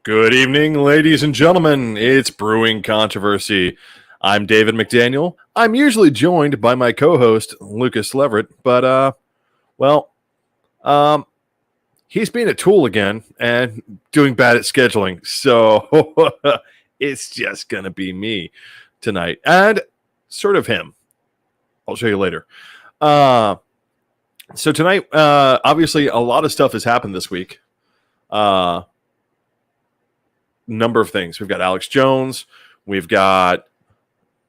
Good evening, ladies and gentlemen. It's Brewing Controversy. I'm David McDaniel. I'm usually joined by my co-host, Lucas Leverett, but, well, um, he's being a tool again and doing bad at scheduling. So it's just going to be me tonight and sort of him. I'll show you later. So tonight, obviously, a lot of stuff has happened this week. Number of things. We've got Alex Jones. We've got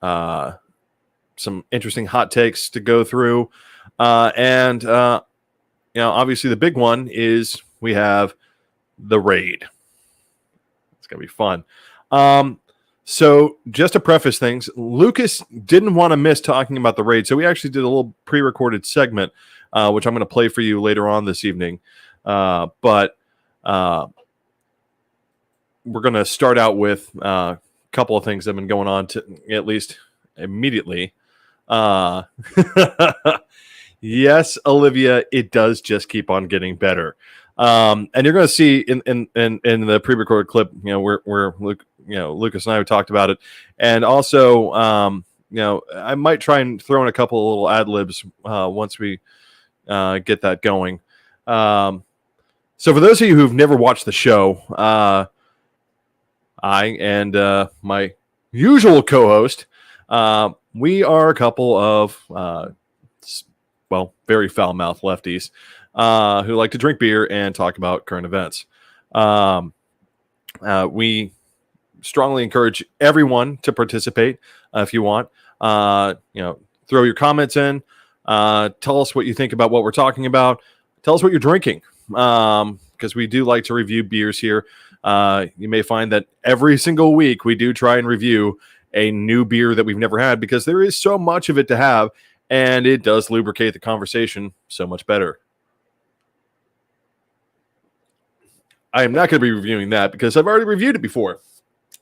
some interesting hot takes to go through. And obviously the big one is we have the raid. It's going to be fun. So just to preface things, Lucas didn't want to miss talking about the raid. So we actually did a little pre-recorded segment, which I'm going to play for you later on this evening. But we're going to start out with a couple of things that have been going on, to at least immediately. Yes, Olivia, it does just keep on getting better. And you're going to see in the pre-recorded clip, where Lucas and I talked about it, and also, I might try and throw in a couple of little ad libs once we get that going. So for those of you who've never watched the show, I and my usual co-host, we are a couple of, very foul-mouthed lefties who like to drink beer and talk about current events. We strongly encourage everyone to participate if you want. Throw your comments in. Tell us what you think about what we're talking about. Tell us what you're drinking, because we do like to review beers here. You may find that every single week we do try and review a new beer that we've never had, because there is so much of it to have, and it does lubricate the conversation so much better. I am not going to be reviewing that because I've already reviewed it before.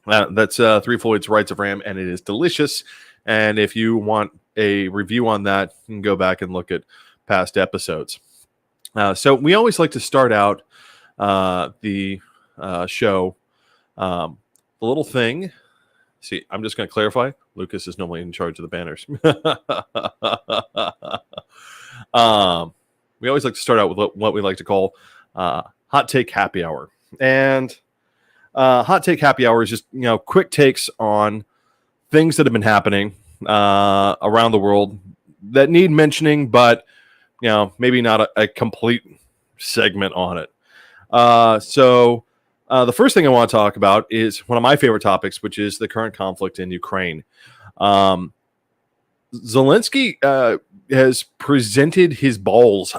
That's Three Floyd's Rights of Ram, and it is delicious. And if you want a review on that, you can go back and look at past episodes. So we always like to start out the show. The little thing. See, I'm just going to clarify. Lucas is normally in charge of the banners. We always like to start out with what we like to call Hot Take Happy Hour. And Hot Take Happy Hour is just, quick takes on things that have been happening around the world that need mentioning, but, maybe not a complete segment on it. So the first thing I want to talk about is one of my favorite topics, which is the current conflict in Ukraine. Zelensky has presented his balls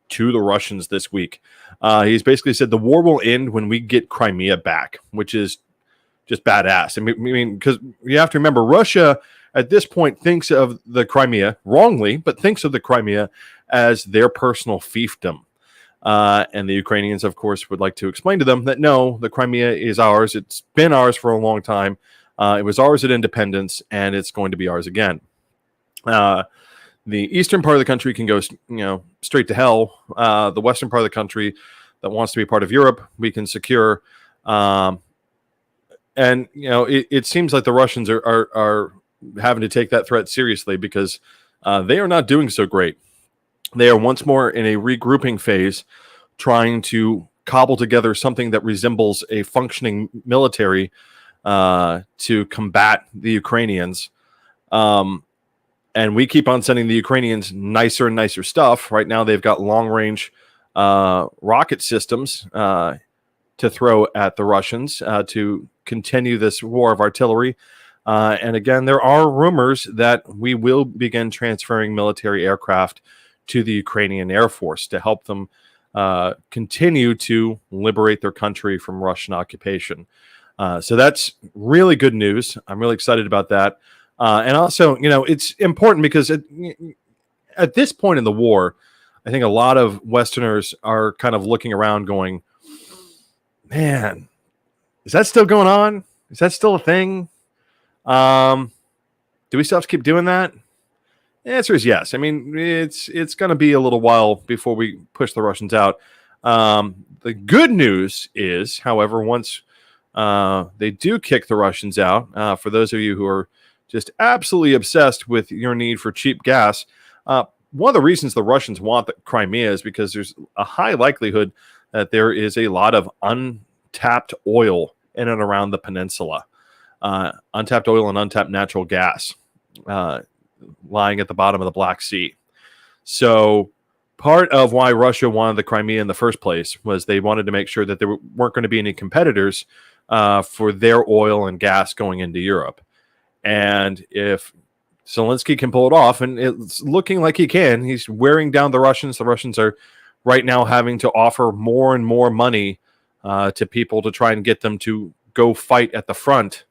to the Russians this week. He's basically said the war will end when we get Crimea back, which is just badass. I mean, because you have to remember, Russia at this point thinks of the Crimea, wrongly, but thinks of the Crimea as their personal fiefdom. And the Ukrainians, of course, would like to explain to them that no, the Crimea is ours. It's been ours for a long time. It was ours at independence, and it's going to be ours again. The eastern part of the country can go, straight to hell. The western part of the country that wants to be part of Europe, we can secure. And it seems like the Russians are having to take that threat seriously, because they are not doing so great. They are once more in a regrouping phase, trying to cobble together something that resembles a functioning military to combat the Ukrainians. And we keep on sending the Ukrainians nicer and nicer stuff. Right now, they've got long-range rocket systems to throw at the Russians to continue this war of artillery. And again, there are rumors that we will begin transferring military aircraft to the Ukrainian Air Force to help them continue to liberate their country from Russian occupation. So that's really good news. I'm really excited about that. And also, it's important because at this point in the war, I think a lot of Westerners are kind of looking around going, man, is that still going on? Is that still a thing? Do we still have to keep doing that? The answer is yes. I mean, it's going to be a little while before we push the Russians out. The good news is, however, once They do kick the Russians out. For those of you who are just absolutely obsessed with your need for cheap gas, one of the reasons the Russians want the Crimea is because there's a high likelihood that there is a lot of untapped oil in and around the peninsula. Untapped oil and untapped natural gas lying at the bottom of the Black Sea. So part of why Russia wanted the Crimea in the first place was they wanted to make sure that there weren't going to be any competitors for their oil and gas going into Europe. And if Zelensky can pull it off, and it's looking like he can, he's wearing down the Russians. The Russians are right now having to offer more and more money to people to try and get them to go fight at the front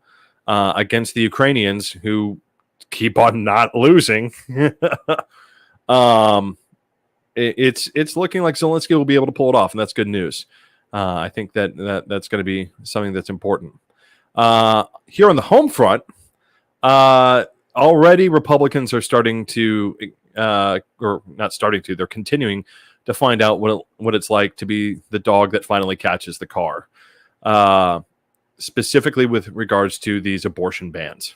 against the Ukrainians, who keep on not losing. It's looking like Zelensky will be able to pull it off, and that's good news. I think that's going to be something that's important. Here on the home front, already Republicans are starting to, or not starting to, they're continuing to find out what it's like to be the dog that finally catches the car, specifically with regards to these abortion bans.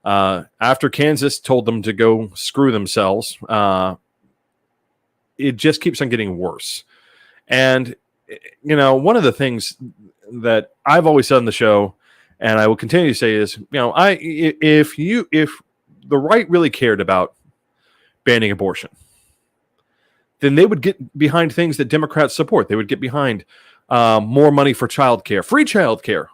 After Kansas told them to go screw themselves, it just keeps on getting worse. And, you know, one of the things that I've always said on the show, and I will continue to say, is, you know, if the right really cared about banning abortion, then they would get behind things that Democrats support. They would get behind more money for childcare, free childcare,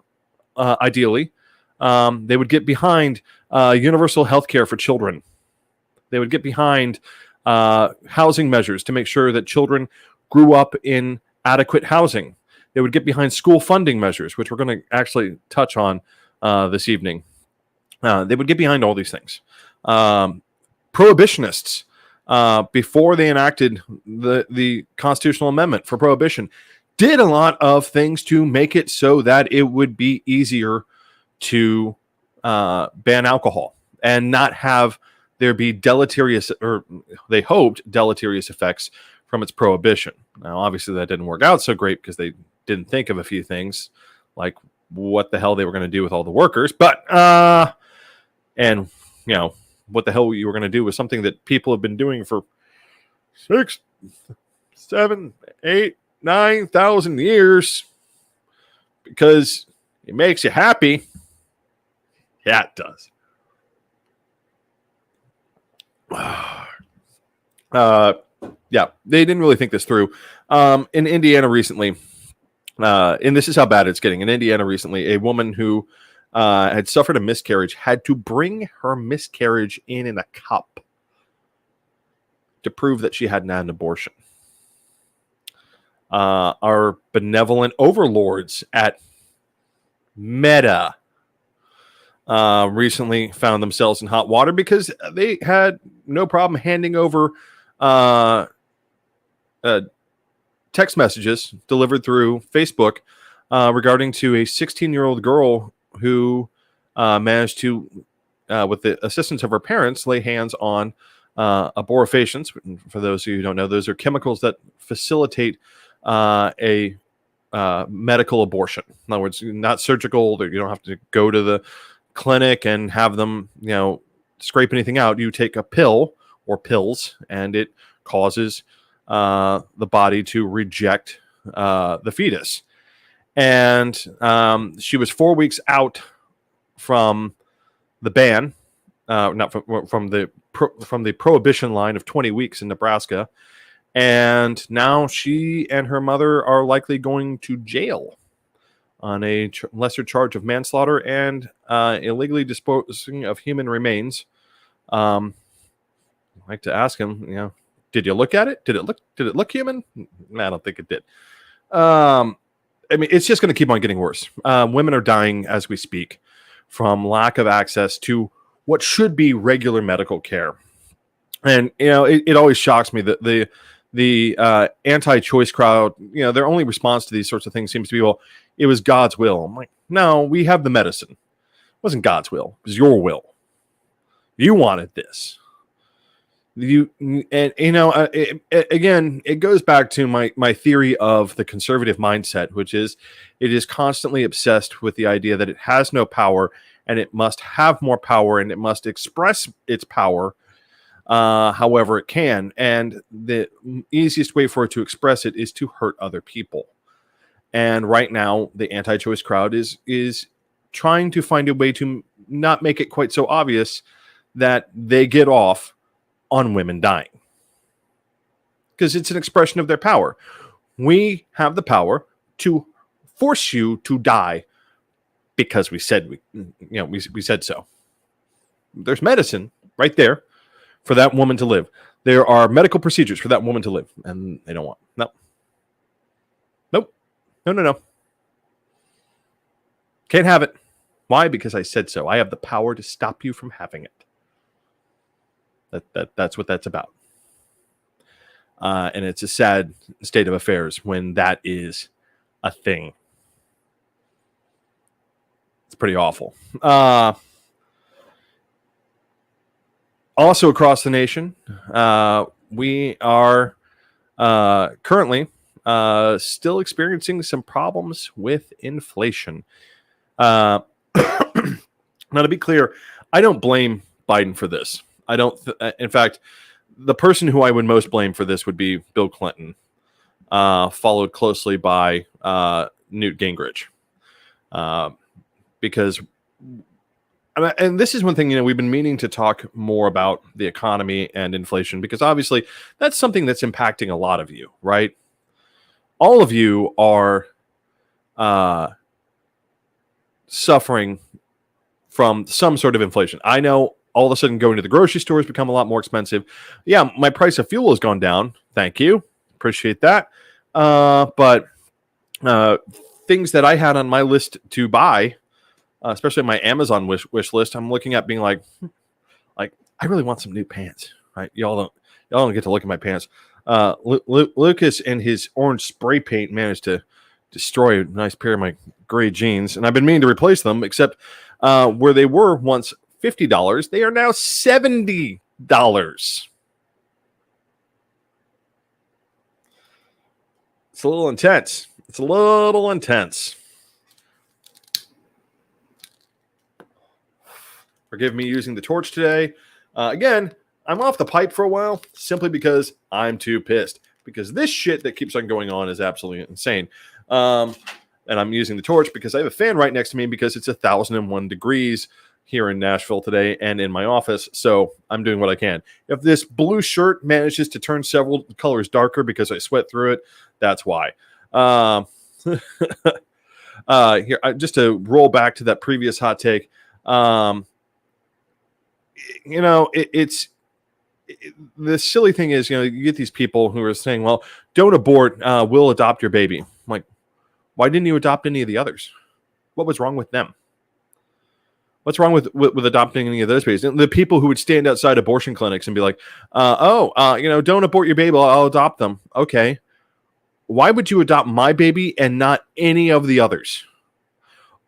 ideally. They would get behind universal health care for children. They would get behind housing measures to make sure that children grew up in adequate housing. They would get behind school funding measures, which we're going to actually touch on this evening. They would get behind all these things. Prohibitionists, before they enacted the constitutional amendment for prohibition, did a lot of things to make it so that it would be easier to ban alcohol and not have there be deleterious, or they hoped deleterious effects from its prohibition. Now, obviously, that didn't work out so great because they didn't think of a few things, like what the hell they were going to do with all the workers. But, and, you know, what the hell you were going to do with something that people have been doing for 6, 7, 8, 9,000 years because it makes you happy. Yeah, it does. Yeah, they didn't really think this through. In Indiana recently, and this is how bad it's getting. In Indiana recently, a woman who had suffered a miscarriage had to bring her miscarriage in a cup to prove that she hadn't had an abortion. Our benevolent overlords at Meta recently found themselves in hot water because they had no problem handing over text messages delivered through Facebook regarding to a 16-year-old girl who managed to, with the assistance of her parents, lay hands on abortifacients. For those of you who don't know, those are chemicals that facilitate a medical abortion. In other words, not surgical. You don't have to go to the clinic and have them, you know, scrape anything out. You take a pill or pills, and it causes the body to reject the fetus. And she was 4 weeks out from the ban, not from the prohibition line of 20 weeks in Nebraska. And now she and her mother are likely going to jail on a lesser charge of manslaughter and illegally disposing of human remains. I'd like to ask him, you know, did you look at it? Did it look human? I don't think it did. I mean, it's just going to keep on getting worse. Women are dying as we speak from lack of access to what should be regular medical care. And, you know, it always shocks me that the anti-choice crowd, you know, their only response to these sorts of things seems to be, well, it was God's will. I'm like, no, we have the medicine. It wasn't God's will. It was your will. You wanted this. Again, it goes back to my theory of the conservative mindset, which is it is constantly obsessed with the idea that it has no power and it must have more power and it must express its power however it can. And the easiest way for it to express it is to hurt other people. And right now, the anti-choice crowd is trying to find a way to not make it quite so obvious that they get off on women dying, because it's an expression of their power. We have the power to force you to die because we said we said so. There's medicine right there for that woman to live. There are medical procedures for that woman to live, and they don't want. Nope. No. Can't have it. Why? Because I said so. I have the power to stop you from having it. That's what that's about. And it's a sad state of affairs when that is a thing. It's pretty awful. Also across the nation, we are currently still experiencing some problems with inflation. Now, to be clear, I don't blame Biden for this. I don't. In fact, the person who I would most blame for this would be Bill Clinton, followed closely by Newt Gingrich, because, and this is one thing, we've been meaning to talk more about the economy and inflation, because obviously that's something that's impacting a lot of you, right? All of you are suffering from some sort of inflation. I know all of a sudden going to the grocery store has become a lot more expensive. Yeah, my price of fuel has gone down. Thank you. Appreciate that. But things that I had on my list to buy, especially my Amazon wish list, I'm looking at being like, I really want some new pants, right? Y'all don't get to look at my pants. Lucas and his orange spray paint managed to destroy a nice pair of my gray jeans, and I've been meaning to replace them, except where they were once $50, they are now $70. It's a little intense. Forgive me using the torch today. Again, I'm off the pipe for a while simply because I'm too pissed, because this shit that keeps on going on is absolutely insane. And I'm using the torch because I have a fan right next to me because it's 1,001 degrees here in Nashville today and in my office. So I'm doing what I can. If this blue shirt manages to turn several colors darker because I sweat through it, that's why. Here, just to roll back to that previous hot take. The silly thing is, you get these people who are saying, well, don't abort, we'll adopt your baby. I'm like, why didn't you adopt any of the others? What was wrong with them? What's wrong with adopting any of those babies? The people who would stand outside abortion clinics and be like, don't abort your baby, I'll adopt them. Okay. Why would you adopt my baby and not any of the others?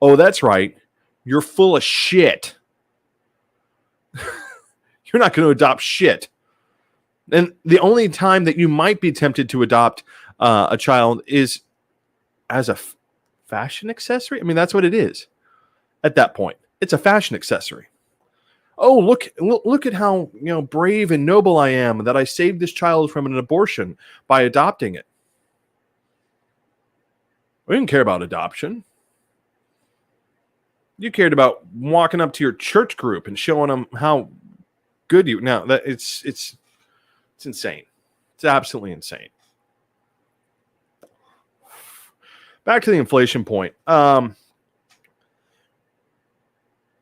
Oh, that's right. You're full of shit. You're not going to adopt shit. And the only time that you might be tempted to adopt a child is as a fashion accessory. I mean, that's what it is at that point. It's a fashion accessory. Oh, look at how brave and noble I am that I saved this child from an abortion by adopting it. We didn't care about adoption. You cared about walking up to your church group and showing them how good you. Now that it's insane. It's absolutely insane. Back to the inflation point.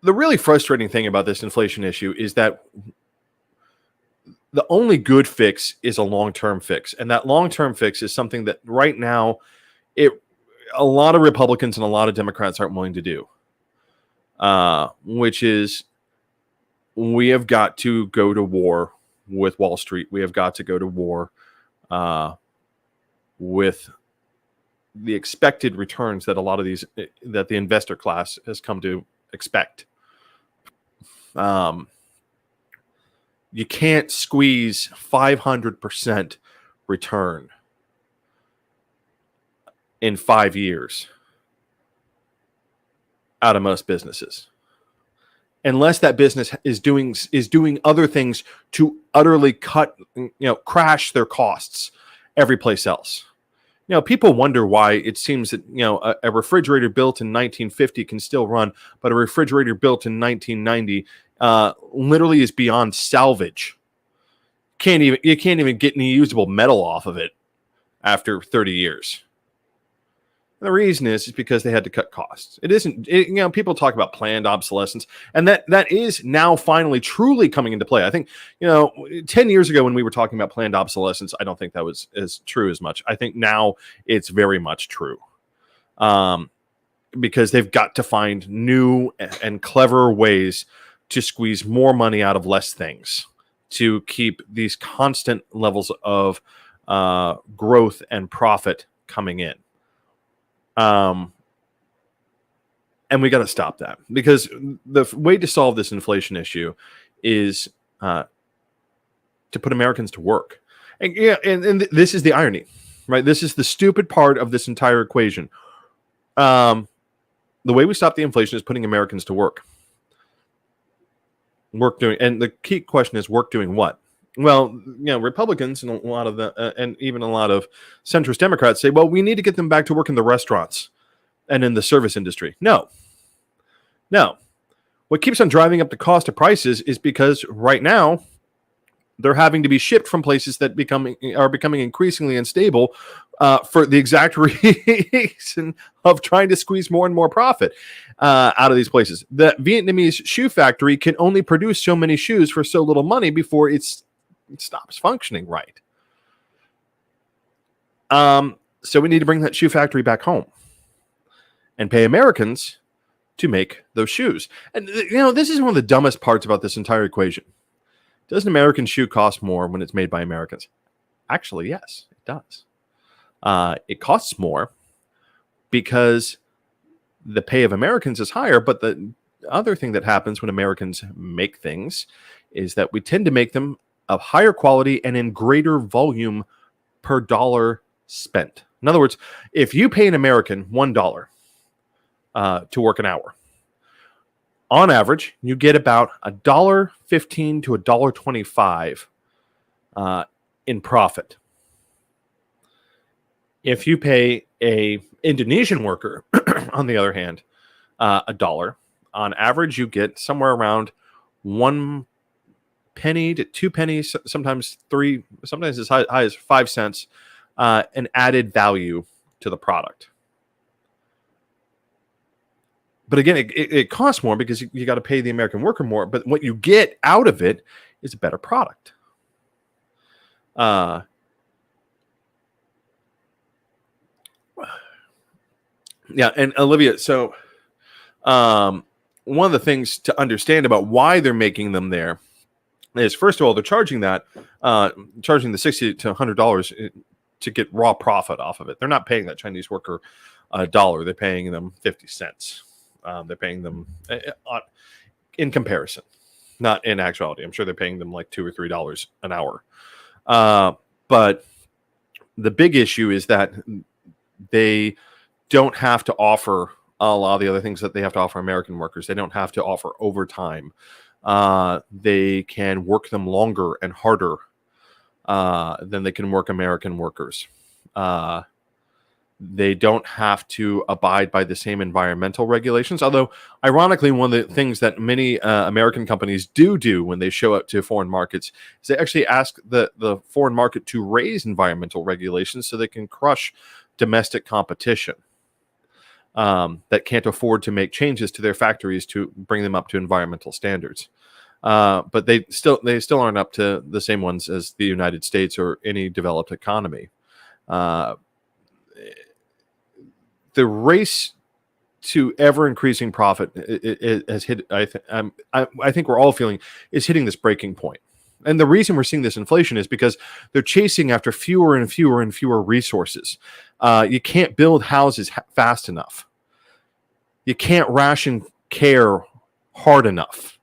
The really frustrating thing about this inflation issue is that the only good fix is a long-term fix. And that long-term fix is something that right now a lot of Republicans and a lot of Democrats aren't willing to do. Which is, we have got to go to war with Wall Street. We have got to go to war with the expected returns that a lot of these, that the investor class has come to expect. You can't squeeze 500% return in 5 years out of most businesses, unless that business is doing other things to utterly crash their costs every place else. People wonder why it seems that a refrigerator built in 1950 can still run, but a refrigerator built in 1990 literally is beyond salvage. You can't even get any usable metal off of it after 30 years. The reason is because they had to cut costs. It isn't, people talk about planned obsolescence, and that is now finally truly coming into play. I think, 10 years ago when we were talking about planned obsolescence, I don't think that was as true as much. I think now it's very much true. Because they've got to find new and clever ways to squeeze more money out of less things to keep these constant levels of growth and profit coming in. And we got to stop that, because the way to solve this inflation issue is to put Americans to work. And this is the irony, right? This is the stupid part of this entire equation. The way we stop the inflation is putting Americans to work. Work doing, and the key question is work doing what? Well, Republicans and a lot of and even a lot of centrist Democrats say, well, we need to get them back to work in the restaurants and in the service industry. No. What keeps on driving up the cost of prices is because right now they're having to be shipped from places that are becoming increasingly unstable for the exact reason of trying to squeeze more and more profit out of these places. The Vietnamese shoe factory can only produce so many shoes for so little money before it stops functioning right. So we need to bring that shoe factory back home and pay Americans to make those shoes. And, this is one of the dumbest parts about this entire equation. Does an American shoe cost more when it's made by Americans? Actually, yes, it does. It costs more because the pay of Americans is higher, but the other thing that happens when Americans make things is that we tend to make them of higher quality and in greater volume per dollar spent. In other words, if you pay an American $1 to work an hour, on average, you get about $1.15 to $1.25 in profit. If you pay a Indonesian worker, on the other hand, $1, on average, you get somewhere around 1 penny to 2 pennies, sometimes 3, sometimes as high as 5 cents, an added value to the product. But again, it costs more because you got to pay the American worker more. But what you get out of it is a better product. Yeah, and Olivia, so one of the things to understand about why they're making them there is, first of all, they're charging the $60 to $100 to get raw profit off of it. They're not paying that Chinese worker $1. They're paying them 50 cents. They're paying them in comparison, not in actuality. I'm sure they're paying them like $2 or $3 an hour. But the big issue is that they don't have to offer a lot of the other things that they have to offer American workers. They don't have to offer overtime. They can work them longer and harder than they can work American workers. They don't have to abide by the same environmental regulations. Although, ironically, one of the things that many American companies do when they show up to foreign markets is they actually ask the foreign market to raise environmental regulations so they can crush domestic competition that can't afford to make changes to their factories to bring them up to environmental standards. But they still aren't up to the same ones as the United States or any developed economy. The race to ever increasing profit has hit. I think we're all feeling is hitting this breaking point. And the reason we're seeing this inflation is because they're chasing after fewer and fewer and fewer resources. You can't build houses fast enough. You can't ration care hard enough.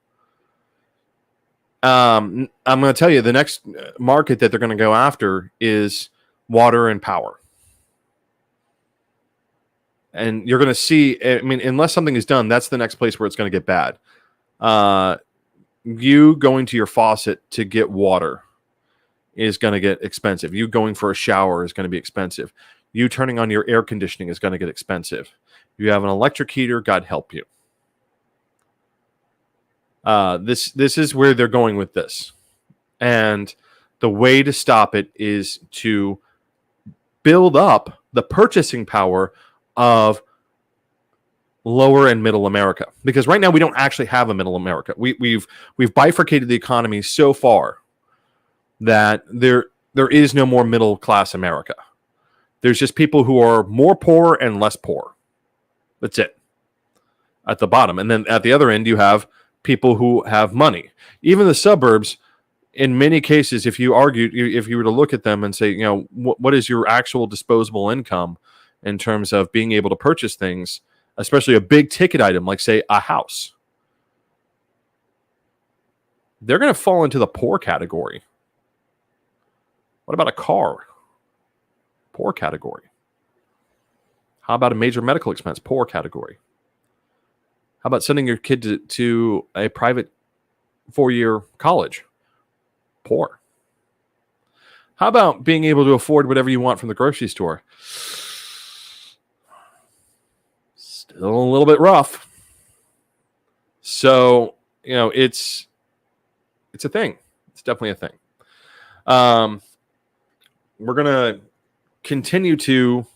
I'm going to tell you the next market that they're going to go after is water and power. And you're going to see, I mean, unless something is done, that's the next place where it's going to get bad. You going to your faucet to get water is going to get expensive. You going for a shower is going to be expensive. You turning on your air conditioning is going to get expensive. You have an electric heater, God help you. This is where they're going with this. And the way to stop it is to build up the purchasing power of lower and middle America. Because right now we don't actually have a middle America. We've bifurcated the economy so far that there is no more middle class America. There's just people who are more poor and less poor. That's it. At the bottom. And then at the other end, you have people who have money. Even the suburbs, in many cases, if you were to look at them and say, you know, what is your actual disposable income in terms of being able to purchase things, especially a big ticket item like, say, a house, they're going to fall into the poor category. What about a car? Poor category. How about a major medical expense? Poor category. How about sending your kid to a private 4-year college? Poor. How about being able to afford whatever you want from the grocery store? Still a little bit rough. So, you know, it's a thing. It's definitely a thing. We're going to continue to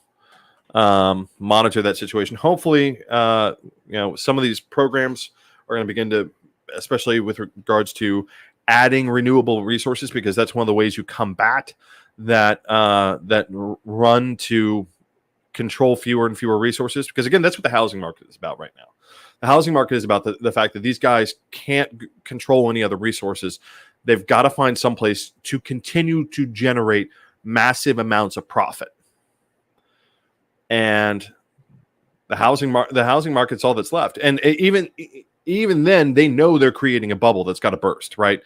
monitor that situation. Hopefully, you know, some of these programs are going to begin to, especially with regards to adding renewable resources, because that's one of the ways you combat that run to control fewer and fewer resources. Because again, that's what the housing market is about right now. The housing market is about the fact that these guys can't control any other resources. They've got to find some place to continue to generate massive amounts of profit. And the housing market's all that's left. And even then, they know they're creating a bubble that's got to burst, right?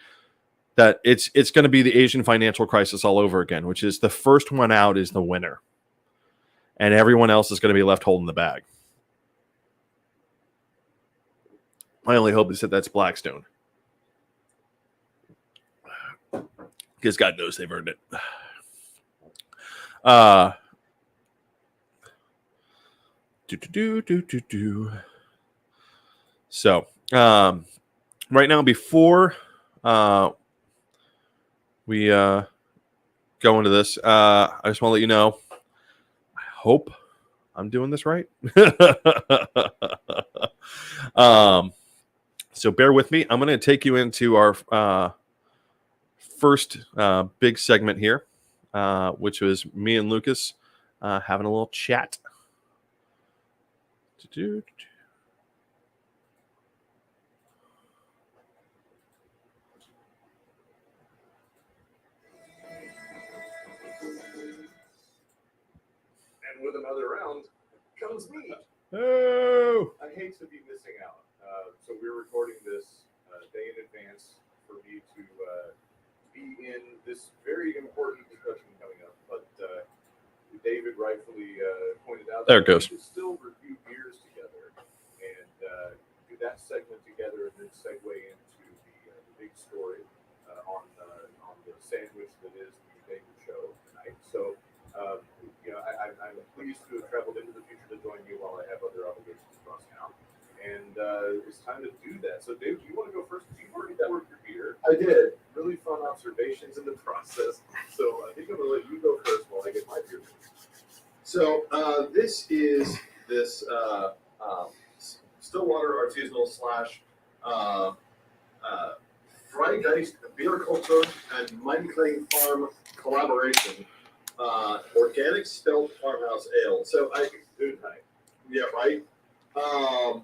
That it's going to be the Asian financial crisis all over again, which is the first one out is the winner. And everyone else is going to be left holding the bag. My only hope is that that's Blackstone. Because God knows they've earned it. So, right now, before we go into this, I just want to let you know, I hope I'm doing this right. So bear with me. I'm going to take you into our first big segment here, which was me and Lucas having a little chat. And with another round comes me. Oh! I hate to be missing out. So we're recording this day in advance for me to be in this very important discussion coming up. But David rightfully pointed out there it goes. We could still review beers together and do that segment together and then segue into the big story on the sandwich that is the David show tonight. So, you know, I'm pleased to have traveled into the future to join you while I have other obligations across town. And it's time to do that. So, Dave, do you want to go first? You've already poured your beer. I did. Really fun observations in the process. So, I think I'm going to let you go first while I get my beer. So, this is this Stillwater Artisanal / Freigeist Beer Culture and Mining Farm collaboration. Organic Stealth Farmhouse Ale. So, yeah, right. I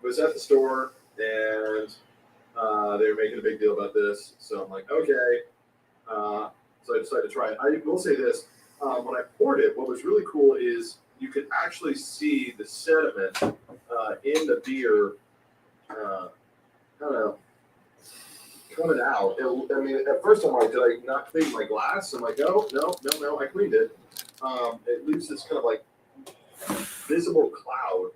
was at the store and they were making a big deal about this. So I'm like, okay. So I decided to try it. I will say this. When I poured it, what was really cool is you could actually see the sediment in the beer. I don't know. coming out. I mean, at first I'm like, did I not clean my glass? I'm like, no, I cleaned it. It leaves this kind of like visible cloud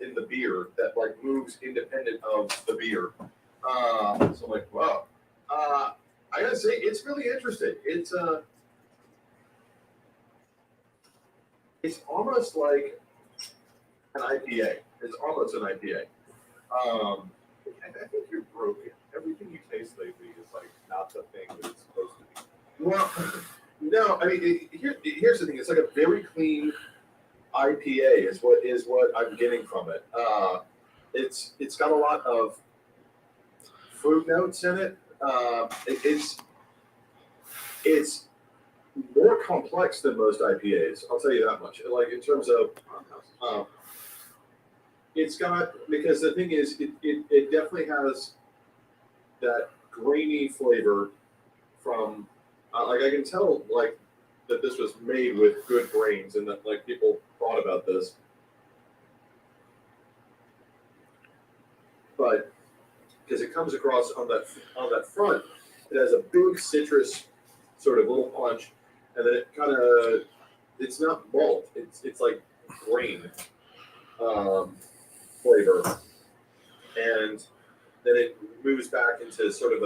in the beer that like moves independent of the beer. So I'm like, wow. I gotta say, it's really interesting. It's almost like an IPA. It's almost an IPA. I think you're broken. Everything you taste lately is like not the thing that it's supposed to be. Well, no, I mean, here's the thing. It's like a very clean IPA is what I'm getting from it. It's got a lot of fruit notes in it. It's more complex than most IPAs. I'll tell you that much. Like in terms of, it's got, because the thing is, it definitely has that grainy flavor from, like I can tell like that this was made with good grains and that like people thought about this. But because it comes across on that front, it has a big citrus sort of little punch, and then it kind of, it's not malt, it's like grain flavor, and then it moves back into sort of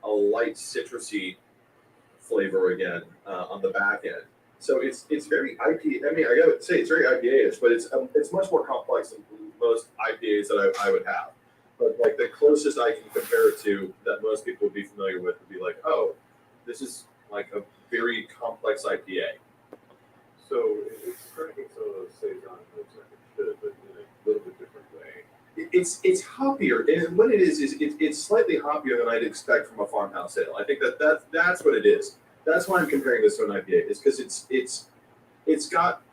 a light citrusy flavor again on the back end. So it's very IPA. I mean, I gotta say it's very IPA-ish, but it's much more complex than most IPAs that I would have. But like the closest I can compare it to that most people would be familiar with would be like, oh, this is like a very complex IPA. So it's starting to say John looks like it should, but in a little bit different way. It's hoppier, and what it is it's slightly hoppier than I'd expect from a farmhouse ale. I think that's what it is. That's why I'm comparing this to an IPA, is because it's got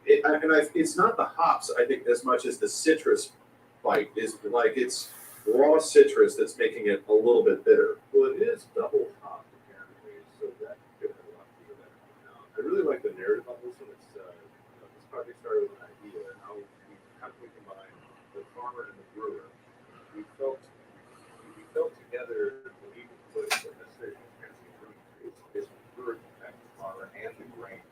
it, and it's not the hops I think as much as the citrus bite is like it's raw citrus that's making it a little bit bitter. Well, it is double hopped apparently, so that could have a lot to do with that. I really like the narrative on this one. It's this project started with an idea how we combine the farmer and the brewer. We felt together that we could put the necessary transparency in brewing is the brewer can affect the farmer and the grain.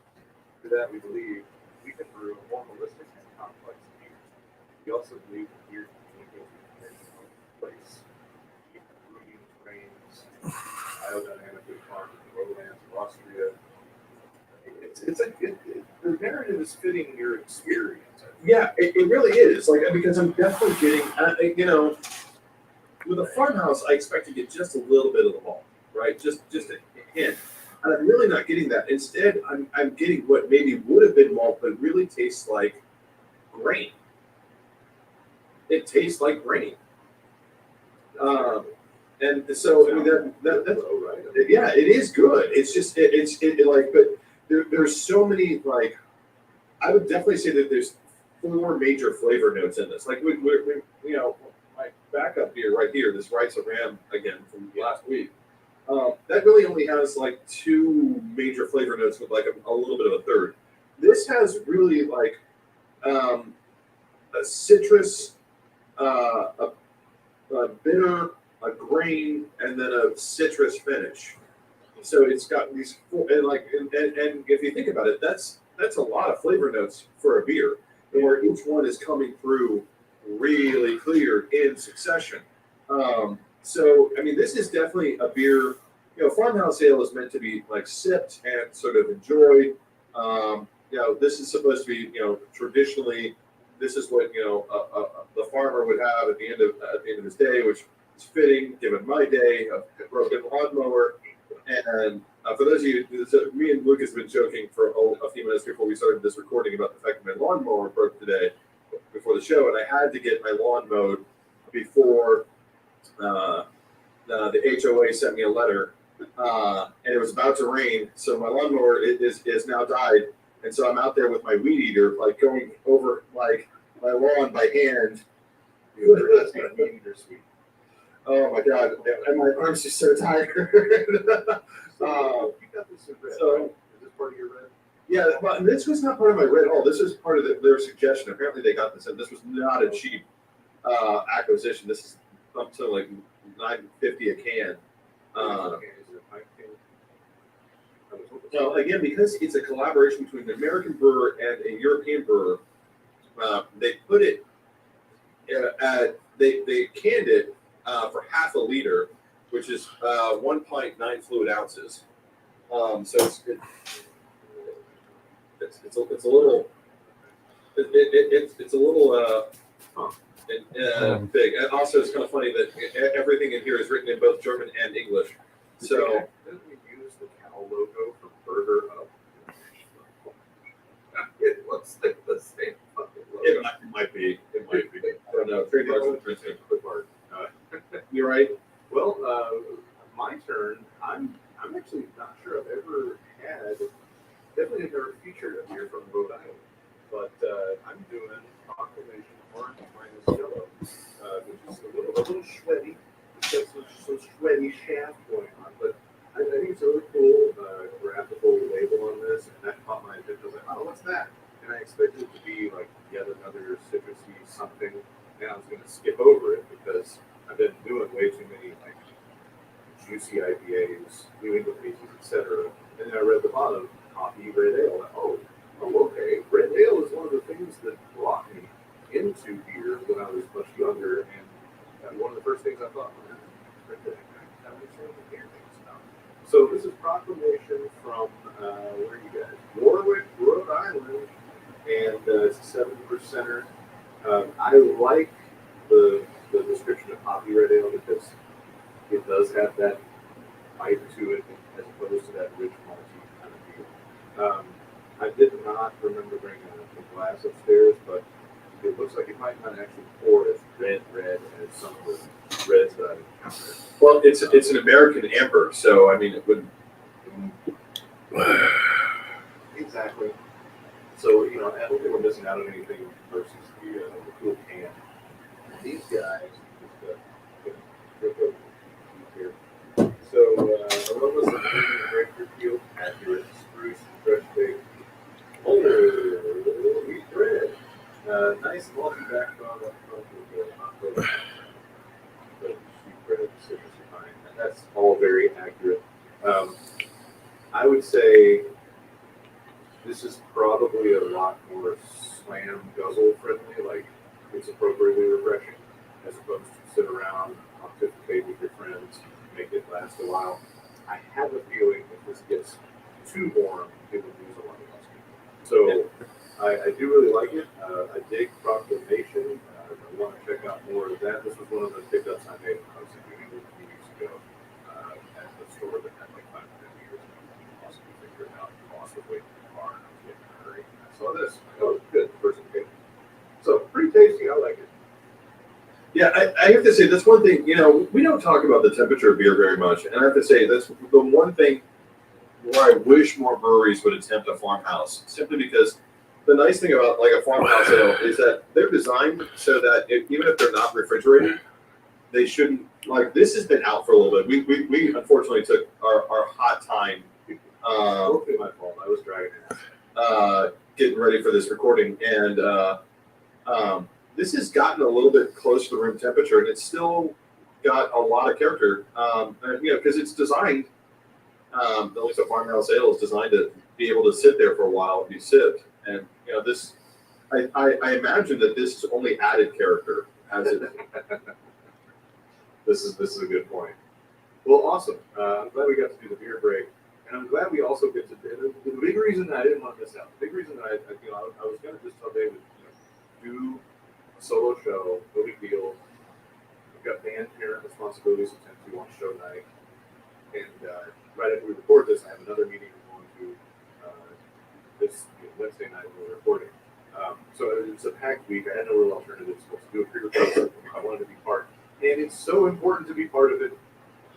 Through that, we believe we can brew a more holistic and complex beer. We also believe that beer can communicate with the place. Deep rooting grains, biodynamically farmed in the lowlands of Austria. The narrative is fitting your experience. Yeah, it really is. Like, because I'm definitely getting, with a farmhouse, I expect to get just a little bit of the malt, right? Just a hint. And I'm really not getting that. Instead, I'm getting what maybe would have been malt, but really tastes like grain. It tastes like grain. And so, I mean, that's right. Yeah, it is good. It's just, it like, but there's so many, like, I would definitely say that there's 4 major flavor notes in this. Like, we my backup beer right here, this Rice of Ram again from last week. That really only has like 2 major flavor notes with like a little bit of a third. This has really like a citrus, a bitter, a grain, and then a citrus finish. So it's got these 4, and if you think about it, that's a lot of flavor notes for a beer, where each one is coming through really clear in succession. So, I mean, this is definitely a beer, farmhouse ale is meant to be like sipped and sort of enjoyed. This is supposed to be, traditionally, this is what, the farmer would have at the end of his day, which is fitting given my day of a broken lawnmower. And for those of you, me and Luke has been joking for a few minutes before we started this recording about the fact that my lawnmower broke today before the show, and I had to get my lawn mowed before the HOA sent me a letter, and it was about to rain, so my lawnmower is now died, and so I'm out there with my weed eater, like going over like my lawn by hand. Oh my god, and my arms just so tired. You got this in red, right? Is this part of your red? Yeah, but this was not part of my red haul. This was part of their suggestion. Apparently, they got this, and this was not a cheap acquisition. This is up to like $9.50 a can. Well, again, because it's a collaboration between an American brewer and a European brewer, they put it they canned it for half a liter, which is 1 pint 9 fluid ounces. So it's a little big. And also, it's kind of funny that everything in here is written in both German and English. So didn't we use the cow logo from Burger Up? It looks like the same fucking logo. it might be. I don't know. You're right. Well, my turn. I'm actually not sure I've ever had. Definitely have never featured a beer from Rhode Island, but I'm doing Proclamation Orange minus Yellow, which is a little sweaty. It's got some sweaty shaft going on, but I think it's a really cool graphical label on this, and that caught my attention. I was like, oh, what's that? And I expected it to be like yet another citrusy something, and I was going to skip over it because I've been doing way too many like juicy IPAs, New England hazies, etc. And then I read the bottom, coffee, red ale. Like, oh, okay. Red ale is one of the things that brought me into beer when I was much younger, and one of the first things I thought, I understand what beer things now. So this is Proclamation from where are you guys? Warwick, Rhode Island, and it's a 7%er. I like the description of hoppy red ale because it does have that bite to it as opposed to that rich malty kind of deal. I did not remember bringing a glass upstairs, but it looks like it might not actually pour as red as some of the reds that I've encountered. Well, it's an American amber, so I mean it would. Exactly. So I don't think we're missing out on anything versus the cool can. These guys, here. So aromas of green grapefruit peel, accurate, spruce, fresh baked, wheat bread. Nice malty background up front with hot dough. But sweet bread, citrusy pine. And that's all very accurate. I would say this is probably a lot more slam guzzle friendly, like it's appropriately refreshing, as opposed to sit around, pontificate with your friends, make it last a while. I have a feeling if this gets too warm, it would lose a lot of luster. So I do really like it. I dig Proclamation. I want to check out more of that. This was one of the pickups I made when I was in New England a few weeks ago at the store that had like 5 years ago. Possibly figured out the cost of waiting in the car, and I was getting in a hurry. I saw this. Oh, good. First occasion. So pretty tasty. I like it. Yeah, I have to say that's one thing. We don't talk about the temperature of beer very much, and I have to say that's the one thing where I wish more breweries would attempt a farmhouse. Simply because the nice thing about like a farmhouse ale is that they're designed so that even if they're not refrigerated, they shouldn't. Like this has been out for a little bit. We unfortunately took our hot time. Hopefully my fault. I was dragging it. Getting ready for this recording, and this has gotten a little bit close to room temperature, and it's still got a lot of character. Because it's designed, at least a farmhouse ale is designed to be able to sit there for a while and be sipped. And this, I imagine that this has only added character as it. This is a good point. Well, awesome. I'm glad we got to do the beer break, and I'm glad we also get to. The big reason that I didn't want to miss out. The big reason that I was going to just tell David, do a solo show, no big deal. We've got band parent responsibilities to tend to on show night, and right after we record this, I have another meeting we're going to this Wednesday night when we're recording. So it's a packed week. I had no real alternatives but to do a pre-record. I wanted to be part, and it's so important to be part of it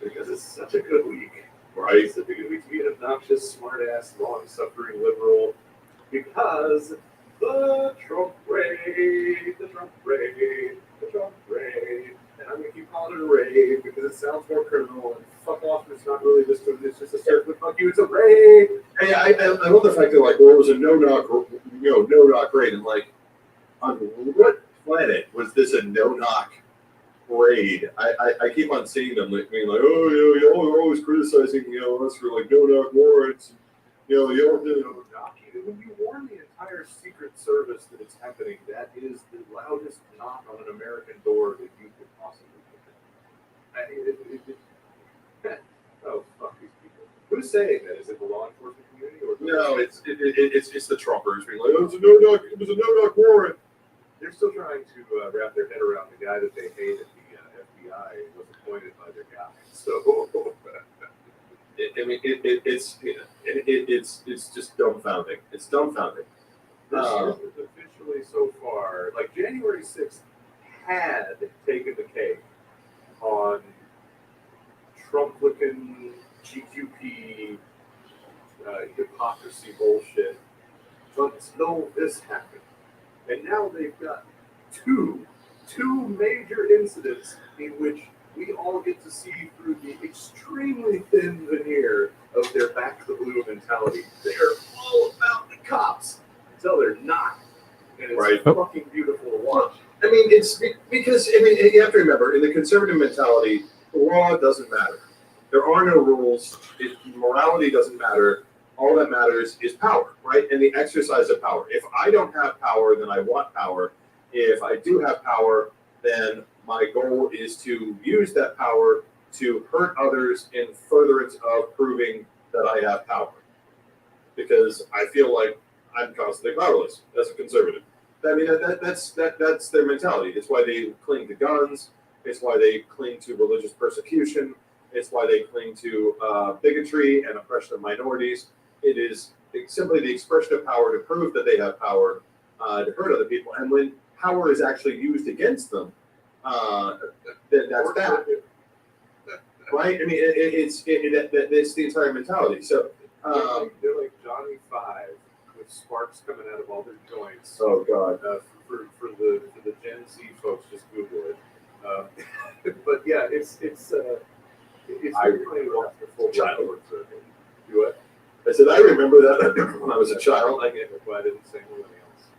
because it's such a good week. Right? It's a good week to be an obnoxious, smart-ass, long-suffering liberal because the Trump raid, and I'm going to keep calling it a raid because it sounds more criminal, and fuck off, it's not really just a search, but fuck you, it's a raid. Hey, I love the fact that it was a no-knock raid, and like, on what planet was this a no-knock parade. I keep on seeing them like being like, oh, you know, you're always criticizing, you know, us for like no-knock warrants. You know, you don't do knock. When you warn the entire Secret Service that it's happening, that is the loudest knock on an American door that you could possibly get. Oh, fuck these people. Who's saying that? Is it the law enforcement community or no? It's the Trumpers being like, oh, it was a no-knock warrant. They're still trying to wrap their head around the guy that they hate at the FBI was appointed by their guy. So, it's just dumbfounding. It's dumbfounding. This year is officially so far, like January 6th had taken the cake on Trump-looking GQP hypocrisy bullshit. But no, this happened. And now they've got two major incidents in which we all get to see through the extremely thin veneer of their back to the blue mentality. They're all about the cops until they're not. And it's fucking beautiful to watch. I mean, it's because, I mean, you have to remember, in the conservative mentality, the law doesn't matter. There are no rules. Morality doesn't matter. All that matters is power, right? And the exercise of power. If I don't have power, then I want power. If I do have power, then my goal is to use that power to hurt others in furtherance of proving that I have power. Because I feel like I'm constantly powerless as a conservative. I mean, that's their mentality. It's why they cling to guns. It's why they cling to religious persecution. It's why they cling to bigotry and oppression of minorities. It is simply the expression of power to prove that they have power to hurt other people. And when power is actually used against them, then that's bad. Right? I mean, it's the entire mentality. So they're like Johnny Five with sparks coming out of all their joints. Oh God! For the Gen Z folks, just Google it. But yeah, it's I really watched the full child. You what? I said I remember that when I was a child. I get it, but I didn't say millennials.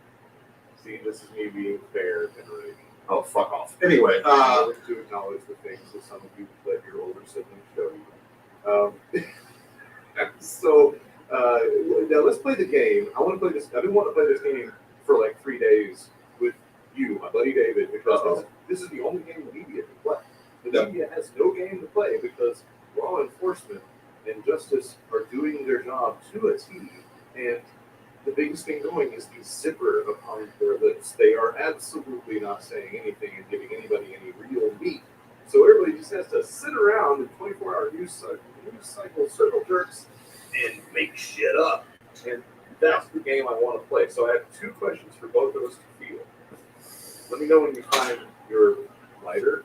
See, this is me being fair generation. Oh, fuck off. Anyway, to acknowledge the things that some of you let your older siblings show you. So now let's play the game. I want to play this. I've been wanting to play this game for like 3 days with you, my buddy David, because this is the only game the media can play. The media has no game to play because law enforcement and justice are doing their job to a T, and the biggest thing going is the zipper upon their lips. They are absolutely not saying anything and giving anybody any real meat. So everybody just has to sit around in 24-hour news cycle circle jerks and make shit up. And that's the game I want to play. So I have 2 questions for both of us to feel. Let me know when you find your lighter.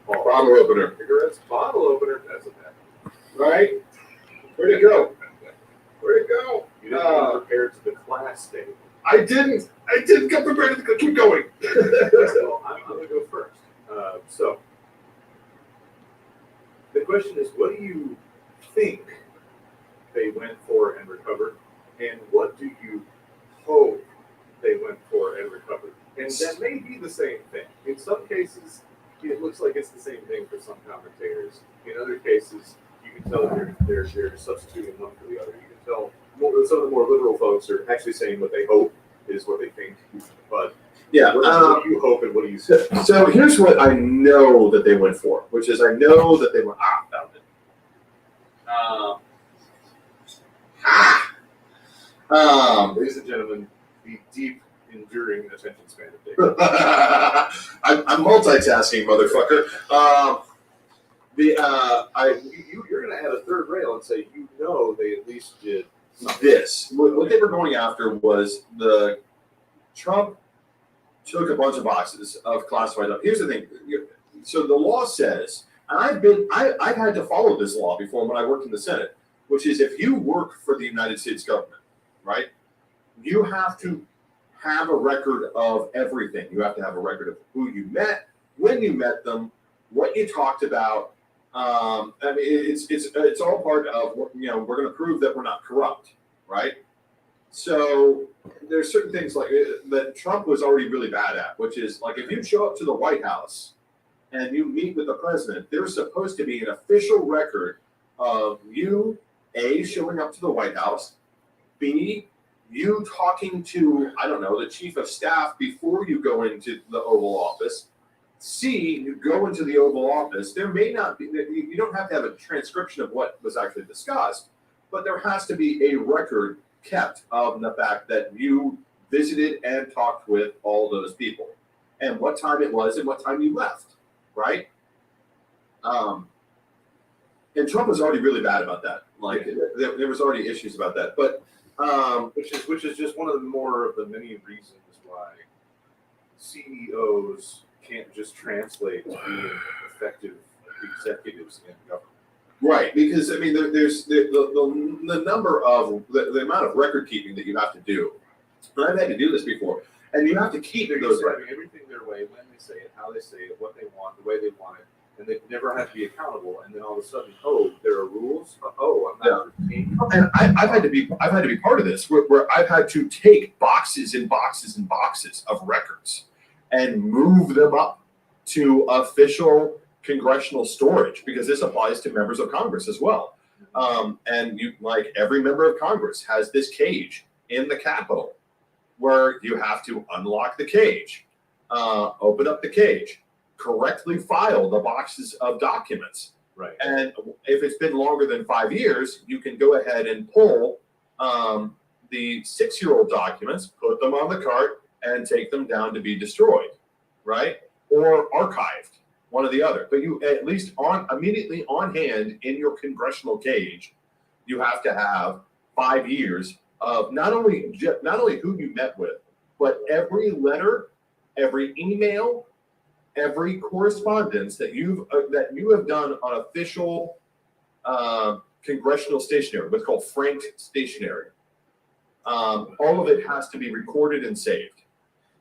Bottle opener. Cigarettes. Bottle opener. That's a bad one. Right? Where'd it go? Where'd it go? You didn't come prepared to the class, Dave. I didn't come prepared to keep going. So I'm going to go first. So the question is, what do you think they went for and recovered? And what do you hope they went for and recovered? And that may be the same thing. In some cases, it looks like it's the same thing for some commentators. In other cases, you can tell they're substituting one for the other. You can tell some of the more liberal folks are actually saying what they hope is what they think. But yeah, what do you hope and what do you say? So here's what I know that they went for, which is I know that they went. Found it. Ladies and gentlemen, the deep, enduring attention span of David. I'm multitasking, motherfucker. You're going to add a third rail and say, they at least did this. What they were going after was the Trump took a bunch of boxes of classified. Here's the thing. So the law says, and I've had to follow this law before when I worked in the Senate, which is if you work for the United States government, right, you have to have a record of everything. You have to have a record of who you met, when you met them, what you talked about. I mean, it's all part of we're going to prove that we're not corrupt, right? So there's certain things like that Trump was already really bad at, which is like if you show up to the White House and you meet with the president, there's supposed to be an official record of you, A, showing up to the White House, B, you talking to, I don't know, the chief of staff before you go into the Oval Office. C, you go into the Oval Office. There may not be, you don't have to have a transcription of what was actually discussed, but there has to be a record kept of the fact that you visited and talked with all those people and what time it was and what time you left, right? And Trump was already really bad about that. Like there was already issues about that, but which is just one of the more of the many reasons why CEOs can't just translate to being effective executives in government. Right, because I mean, there's the number of the amount of record keeping that you have to do. And I've had to do this before, and you have to keep those records. Everything their way, when they say it, how they say it, what they want, the way they want it, and they never have to be accountable. And then all of a sudden, oh, there are rules. Oh, I'm not routine. And I've had to be part of this, where I've had to take boxes and boxes and boxes of records and move them up to official congressional storage, because this applies to members of Congress as well. And you, like every member of Congress has this cage in the Capitol where you have to unlock the cage, open up the cage, correctly file the boxes of documents. Right. And if it's been longer than 5 years, you can go ahead and pull the 6-year-old documents, put them on the cart, and take them down to be destroyed, right? Or archived, one or the other. But you at least immediately on hand in your congressional cage, you have to have 5 years of not only who you met with, but every letter, every email, every correspondence that you have done on official congressional stationery, what's called franked stationery. All of it has to be recorded and saved.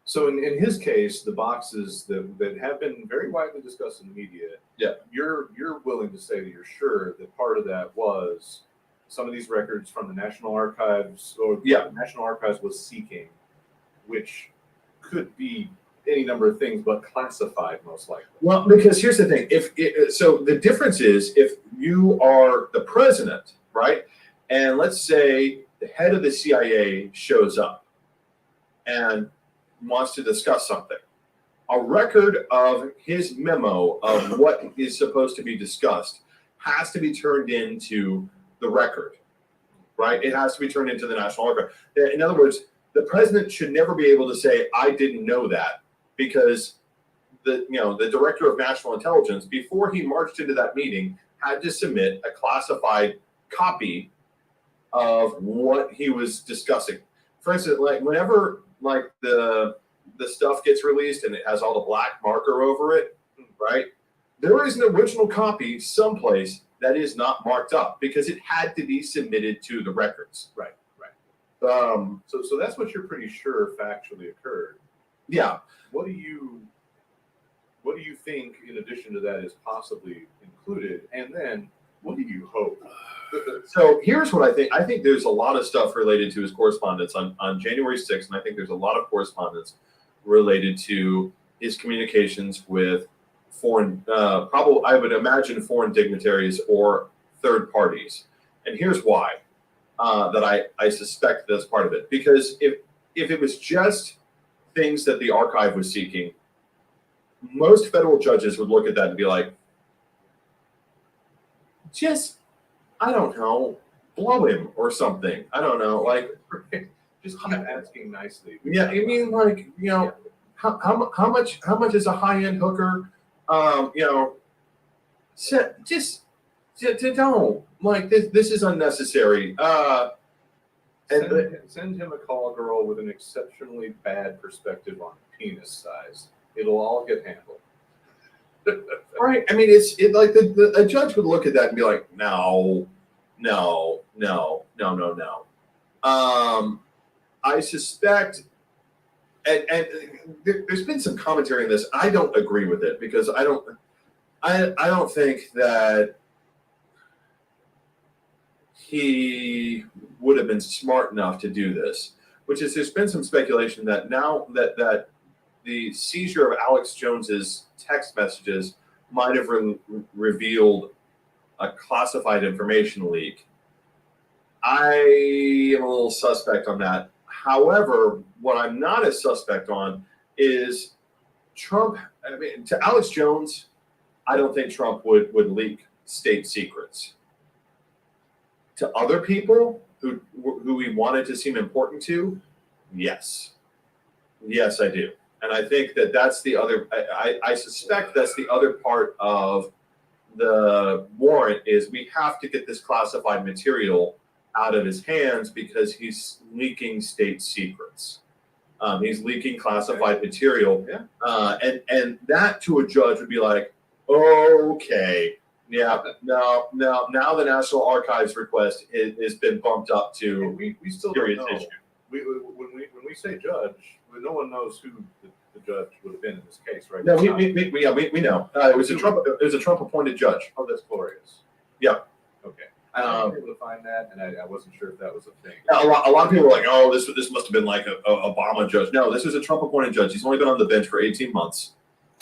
So in his case, the boxes that have been very widely discussed in the media, yeah, you're willing to say that you're sure that part of that was some of these records from the National Archives, or the National Archives was seeking, which could be any number of things, but classified most likely. Well, because here's the thing: so the difference is if you are the president, right, and let's say the head of the CIA shows up and wants to discuss something, a record of his memo of what is supposed to be discussed has to be turned into the record, right? It has to be turned into the National Archive. In other words, the president should never be able to say, "I didn't know that," because the director of national intelligence, before he marched into that meeting, had to submit a classified copy of what he was discussing. For instance, like whenever the stuff gets released and it has all the black marker over it, right? There is an original copy someplace that is not marked up because it had to be submitted to the records. Right. So that's what you're pretty sure factually occurred. Yeah. What do you think, in addition to that, is possibly included? And then what do you hope? So here's what I think. I think there's a lot of stuff related to his correspondence on January 6th, and I think there's a lot of correspondence related to his communications with foreign, probably I would imagine foreign dignitaries or third parties. And here's why that I suspect that's part of it. Because if it was just things that the archive was seeking, most federal judges would look at that and be like, I don't know, blow him or something. I don't know, like just keep asking nicely. Yeah, I mean, like, how much is a high-end hooker? Just don't, like, this is unnecessary. Send him a call girl with an exceptionally bad perspective on penis size. It'll all get handled. Right. I mean, it's like a judge would look at that and be like, no. I suspect, and there's been some commentary on this. I don't agree with it because I don't think that he would have been smart enough to do this. Which is, there's been some speculation that now that the seizure of Alex Jones's text messages might have revealed a classified information leak. I am a little suspect on that. However, what I'm not as suspect on is Trump. I mean, to Alex Jones, I don't think Trump would leak state secrets. To other people who he wanted to seem important to, yes, I do, and I think that's the other. I suspect that's the other part of the warrant is we have to get this classified material out of his hands because he's leaking state secrets. He's leaking classified material, and that to a judge would be like, okay, yeah, no. Now the National Archives request has been bumped up to And we still don't serious know. issue. When we say judge, no one knows who the judge would have been in this case, right? No, we know. It was a Trump appointed judge. Oh, that's glorious. Yeah. Okay. I was able to find that, and I wasn't sure if that was a thing. A lot of people were like, oh, this must have been like a Obama judge. No, this was a Trump appointed judge. He's only been on the bench for 18 months.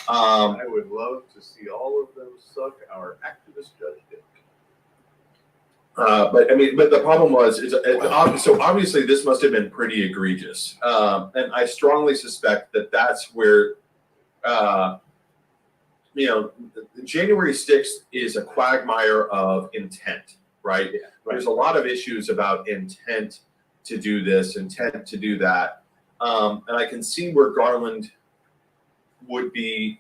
I would love to see all of them suck our activist judge dick. But the problem was, so obviously this must have been pretty egregious, and I strongly suspect that's where, January 6th is a quagmire of intent, right? Yeah, right. There's a lot of issues about intent to do this, intent to do that, and I can see where Garland would be.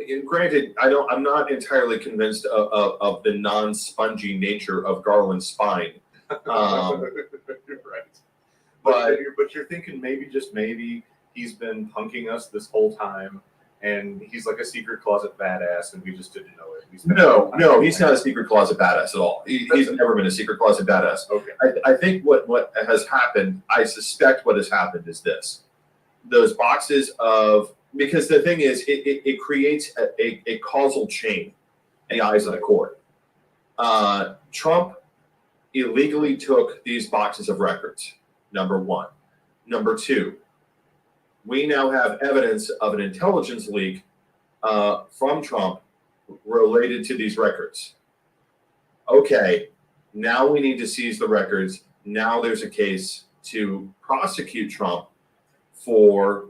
And granted, I'm not entirely convinced of the non-spongy nature of Garland's spine. You're right. But you're thinking maybe, just maybe, he's been punking us this whole time, and he's like a secret closet badass, and we just didn't know it. No, he's not a secret closet badass at all. He's never been a secret closet badass. Okay. I think what has happened, I suspect what has happened is this. Those boxes of, because the thing is, it creates a causal chain in the eyes of the court. Trump illegally took these boxes of records, number one. Number two, we now have evidence of an intelligence leak from Trump related to these records. Okay, now we need to seize the records. Now there's a case to prosecute Trump and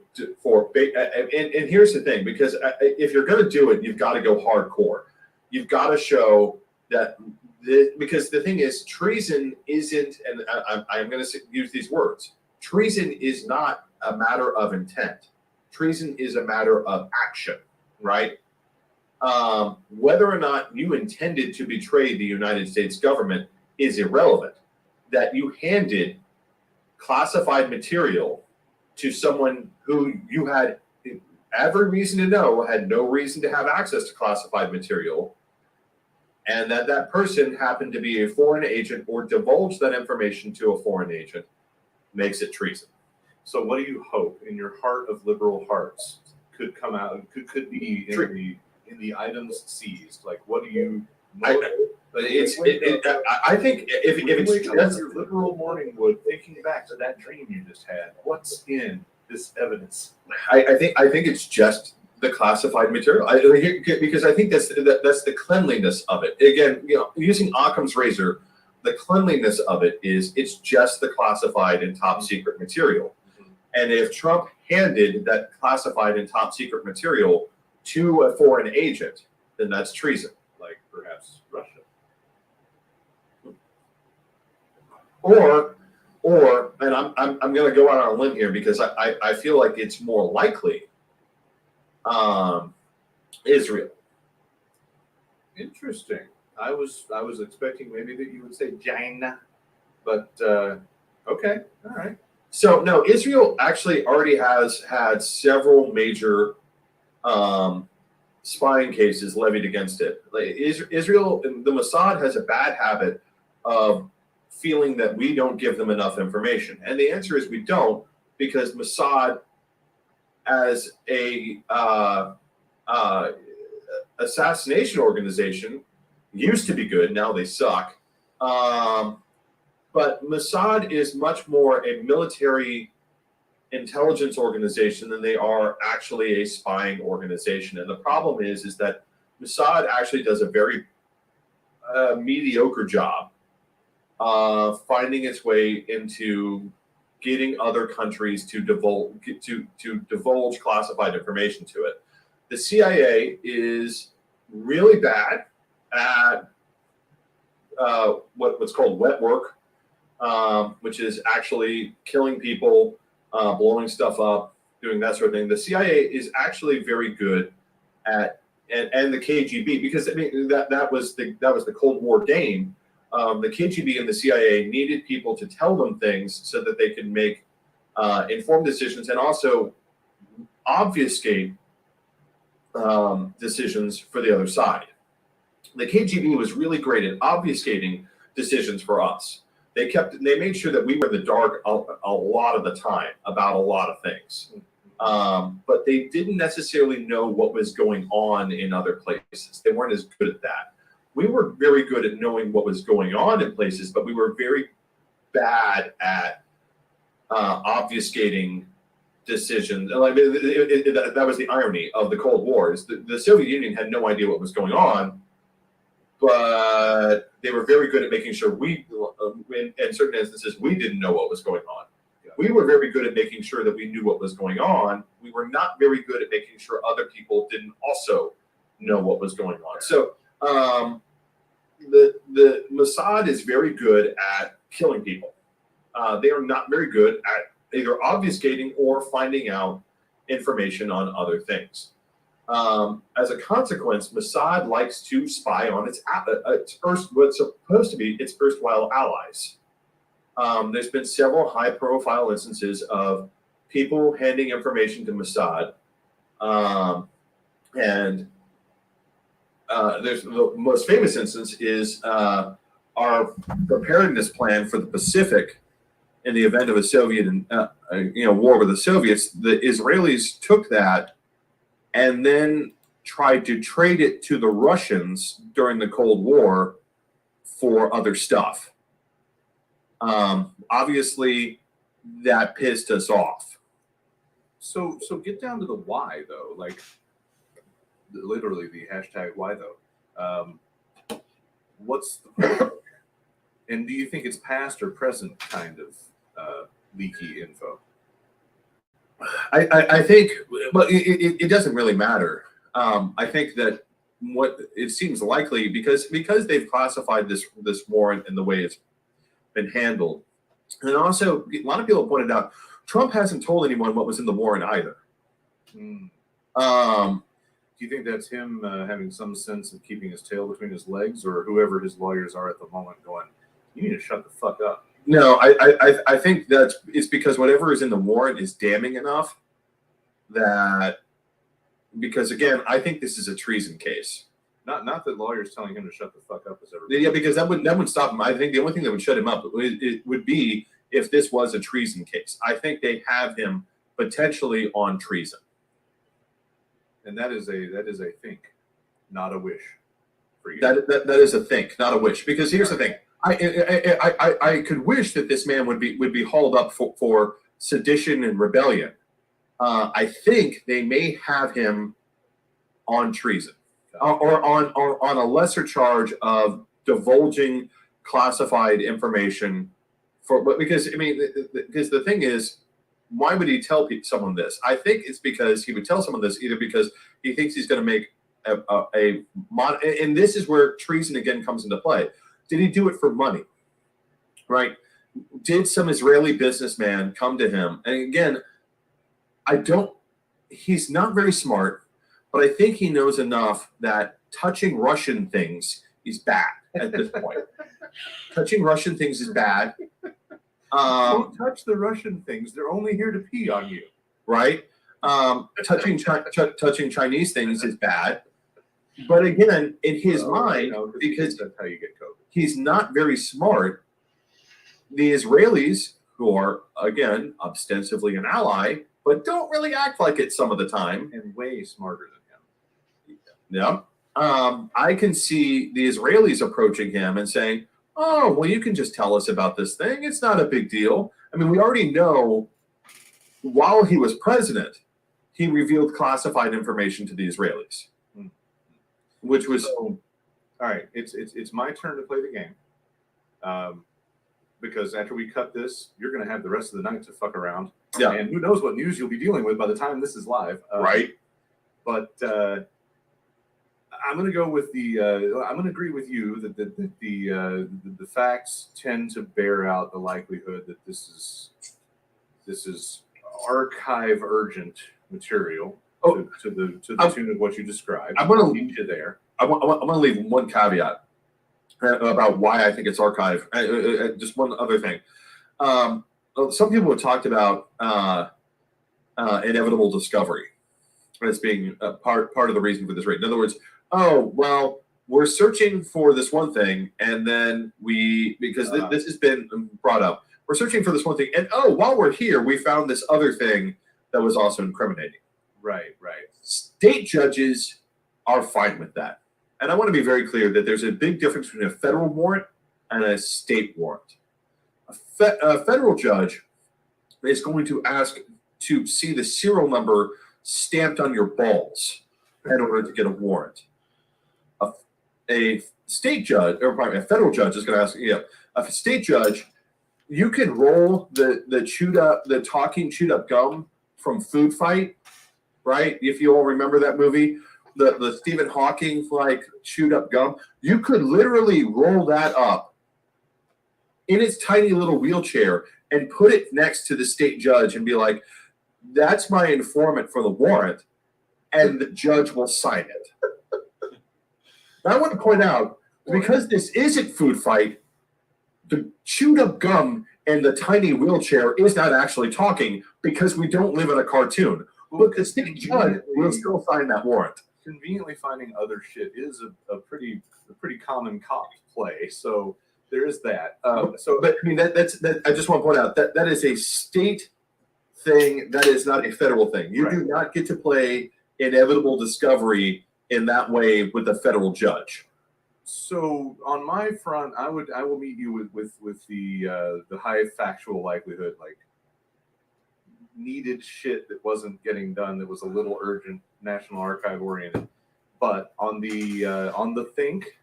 here's the thing, because if you're going to do it, you've got to go hardcore. You've got to show that because the thing is, treason isn't, and I'm going to use these words, treason is not a matter of intent. Treason is a matter of action, right? Whether or not you intended to betray the United States government is irrelevant. That you handed classified material to someone who you had every reason to know had no reason to have access to classified material, and that person happened to be a foreign agent or divulged that information to a foreign agent, makes it treason. So what do you hope in your heart of liberal hearts could come out, could be in the items seized? Like, what do you I think if it's just your liberal morning wood, thinking back to that dream you just had, what's in this evidence? I think it's just the classified material. Because I think that's the cleanliness of it. Again, using Occam's razor, the cleanliness of it is it's just the classified and top secret material. Mm-hmm. And if Trump handed that classified and top secret material to a foreign agent, then that's treason. Like perhaps Russia. Or, and I'm going to go out on a limb here because I feel like it's more likely Israel. Interesting. I was expecting maybe that you would say China, but okay, all right. So no, Israel actually already has had several major spying cases levied against it. Like Israel, the Mossad has a bad habit of feeling that we don't give them enough information, and the answer is we don't, because Mossad, as a assassination organization, used to be good. Now they suck. But Mossad is much more a military intelligence organization than they are actually a spying organization. And the problem is that Mossad actually does a very mediocre job finding its way into getting other countries to divulge classified information to it. The CIA is really bad at what's called wet work, which is actually killing people, blowing stuff up, doing that sort of thing. The CIA is actually very good at, and the KGB, because I mean that was the Cold War game. The KGB and the CIA needed people to tell them things so that they could make informed decisions and also obfuscate decisions for the other side. The KGB was really great at obfuscating decisions for us. They made sure that we were in the dark a lot of the time about a lot of things. But they didn't necessarily know what was going on in other places. They weren't as good at that. We were very good at knowing what was going on in places, but we were very bad at obfuscating decisions. Like that was the irony of the Cold War. Is the Soviet Union had no idea what was going on, but they were very good at making sure in certain instances, we didn't know what was going on. Yeah. We were very good at making sure that we knew what was going on. We were not very good at making sure other people didn't also know what was going on. So the Mossad is very good at killing people. They are not very good at either obfuscating or finding out information on other things. As a consequence, Mossad likes to spy on what's supposed to be its erstwhile allies. There's been several high-profile instances of people handing information to Mossad, and there's the most famous instance is our preparedness plan for the Pacific in the event of a Soviet war with the Soviets. The Israelis took that and then tried to trade it to the Russians during the Cold War for other stuff. Obviously, that pissed us off. So get down to the why, though. Like, literally the hashtag why, though. What's the and do you think it's past or present kind of leaky info? I think, well, it doesn't really matter. I think that what it seems likely, because they've classified this war in the way it's been handled, and also a lot of people pointed out Trump hasn't told anyone what was in the warrant either. Do you think that's him having some sense of keeping his tail between his legs, or whoever his lawyers are at the moment going, you need to shut the fuck up? No, I think that it's because whatever is in the warrant is damning enough that, because again, I think this is a treason case. Not that lawyers telling him to shut the fuck up is ever. Yeah, because that would stop him. I think the only thing that would shut him up it would be if this was a treason case. I think they have him potentially on treason. And that is a think, not a wish for you. That is a think, not a wish. Because here's the thing. I could wish that this man would be hauled up for sedition and rebellion. I think they may have him on treason, or on a lesser charge of divulging classified information. Because the thing is, why would he tell someone this? I think it's because he would tell someone this either because he thinks he's going to make and this is where treason again comes into play. Did he do it for money? Right? Did some Israeli businessman come to him? And again, he's not very smart, but I think he knows enough that touching Russian things is bad at this point. Touching Russian things is bad. Don't touch the Russian things. They're only here to pee on you. Right? Touching Chinese things is bad. But again, in his mind, because that's how you get COVID. He's not very smart. The Israelis, who are, again, ostensibly an ally, but don't really act like it some of the time. And way smarter than him. Yeah. I can see the Israelis approaching him and saying, oh, well, you can just tell us about this thing. It's not a big deal. I mean, we already know while he was president, he revealed classified information to the Israelis, which was all right. It's my turn to play the game. Because after we cut this, you're going to have the rest of the night to fuck around. Yeah. And who knows what news you'll be dealing with by the time this is live. right. But I'm going to go with I'm going to agree with you that the facts tend to bear out the likelihood that this is archive urgent material to the tune of what you described. I'm going to leave you there. I'm going to leave one caveat about why I think it's archive. Just one other thing. Some people have talked about inevitable discovery as being part of the reason for this rate. In other words, we're searching for this one thing, and then because this has been brought up, we're searching for this one thing, and while we're here, we found this other thing that was also incriminating. Right. State judges are fine with that. And I want to be very clear that there's a big difference between a federal warrant and a state warrant. A federal judge is going to ask to see the serial number stamped on your balls in order to get a warrant. A state judge, or probably a federal judge, is going to ask, a state judge, you can roll the talking chewed up gum from Food Fight, right? If you all remember that movie, the Stephen Hawking chewed up gum, you could literally roll that up in its tiny little wheelchair and put it next to the state judge and be like, that's my informant for the warrant, and the judge will sign it. Now, I want to point out, because this isn't Food Fight, the chewed up gum and the tiny wheelchair is not actually talking, because we don't live in a cartoon. But the state judge will still sign that warrant. Conveniently finding other shit is a pretty common cop play. So there is that. But I mean, that's I just want to point out that is a state thing. That is not a federal thing. You do not get to play inevitable discovery in that way with a federal judge. So on my front, I will meet you with the high factual likelihood, needed shit that wasn't getting done, that was a little urgent, National Archive oriented. But on the think,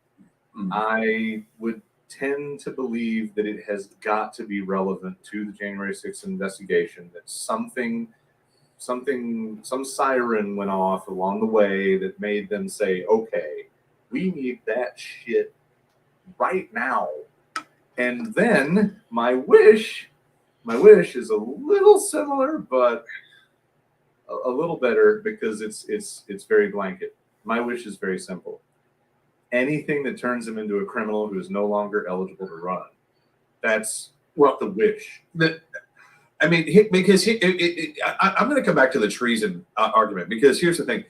I would tend to believe that it has got to be relevant to the January 6th investigation, that some siren went off along the way that made them say, okay, we need that shit right now. And then my wish is a little similar, but a little better, because it's very blanket. My wish is very simple. Anything that turns him into a criminal who is no longer eligible to run. That's the wish. I mean, because I'm going to come back to the treason argument, because here's the thing.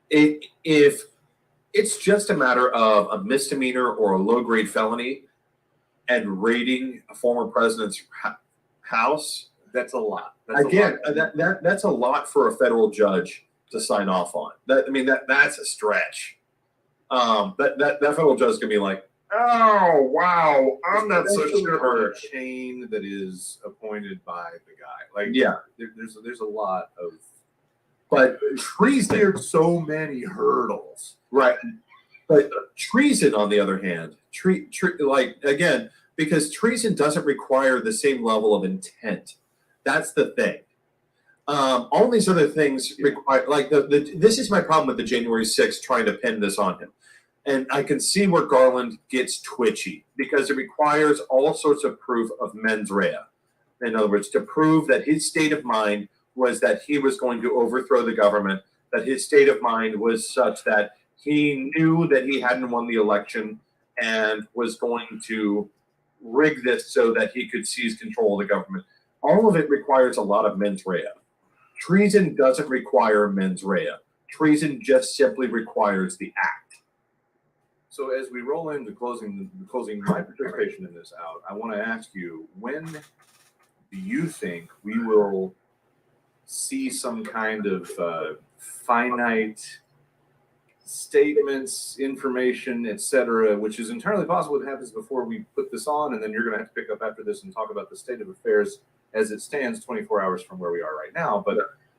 If it's just a matter of a misdemeanor or a low-grade felony and raiding a former president's house, that's a lot. That's a lot for a federal judge to sign off on. That's a stretch. That federal judge is going to be like, oh, wow, I'm not so sure. A chain that is appointed by the guy. There's a lot of. But treason. There's so many hurdles. Right. But treason, on the other hand, again, because treason doesn't require the same level of intent. That's the thing. All these other things require, this is my problem with the January 6th trying to pin this on him. And I can see where Garland gets twitchy, because it requires all sorts of proof of mens rea. In other words, to prove that his state of mind was that he was going to overthrow the government, that his state of mind was such that he knew that he hadn't won the election and was going to rig this so that he could seize control of the government. All of it requires a lot of mens rea. Treason doesn't require mens rea. Treason just simply requires the act. So as we roll into closing my participation in this out, I want to ask you, when do you think we will see some kind of finite statements, information, etc., which is entirely possible it happens before we put this on, and then you're going to have to pick up after this and talk about the state of affairs as it stands 24 hours from where we are right now. But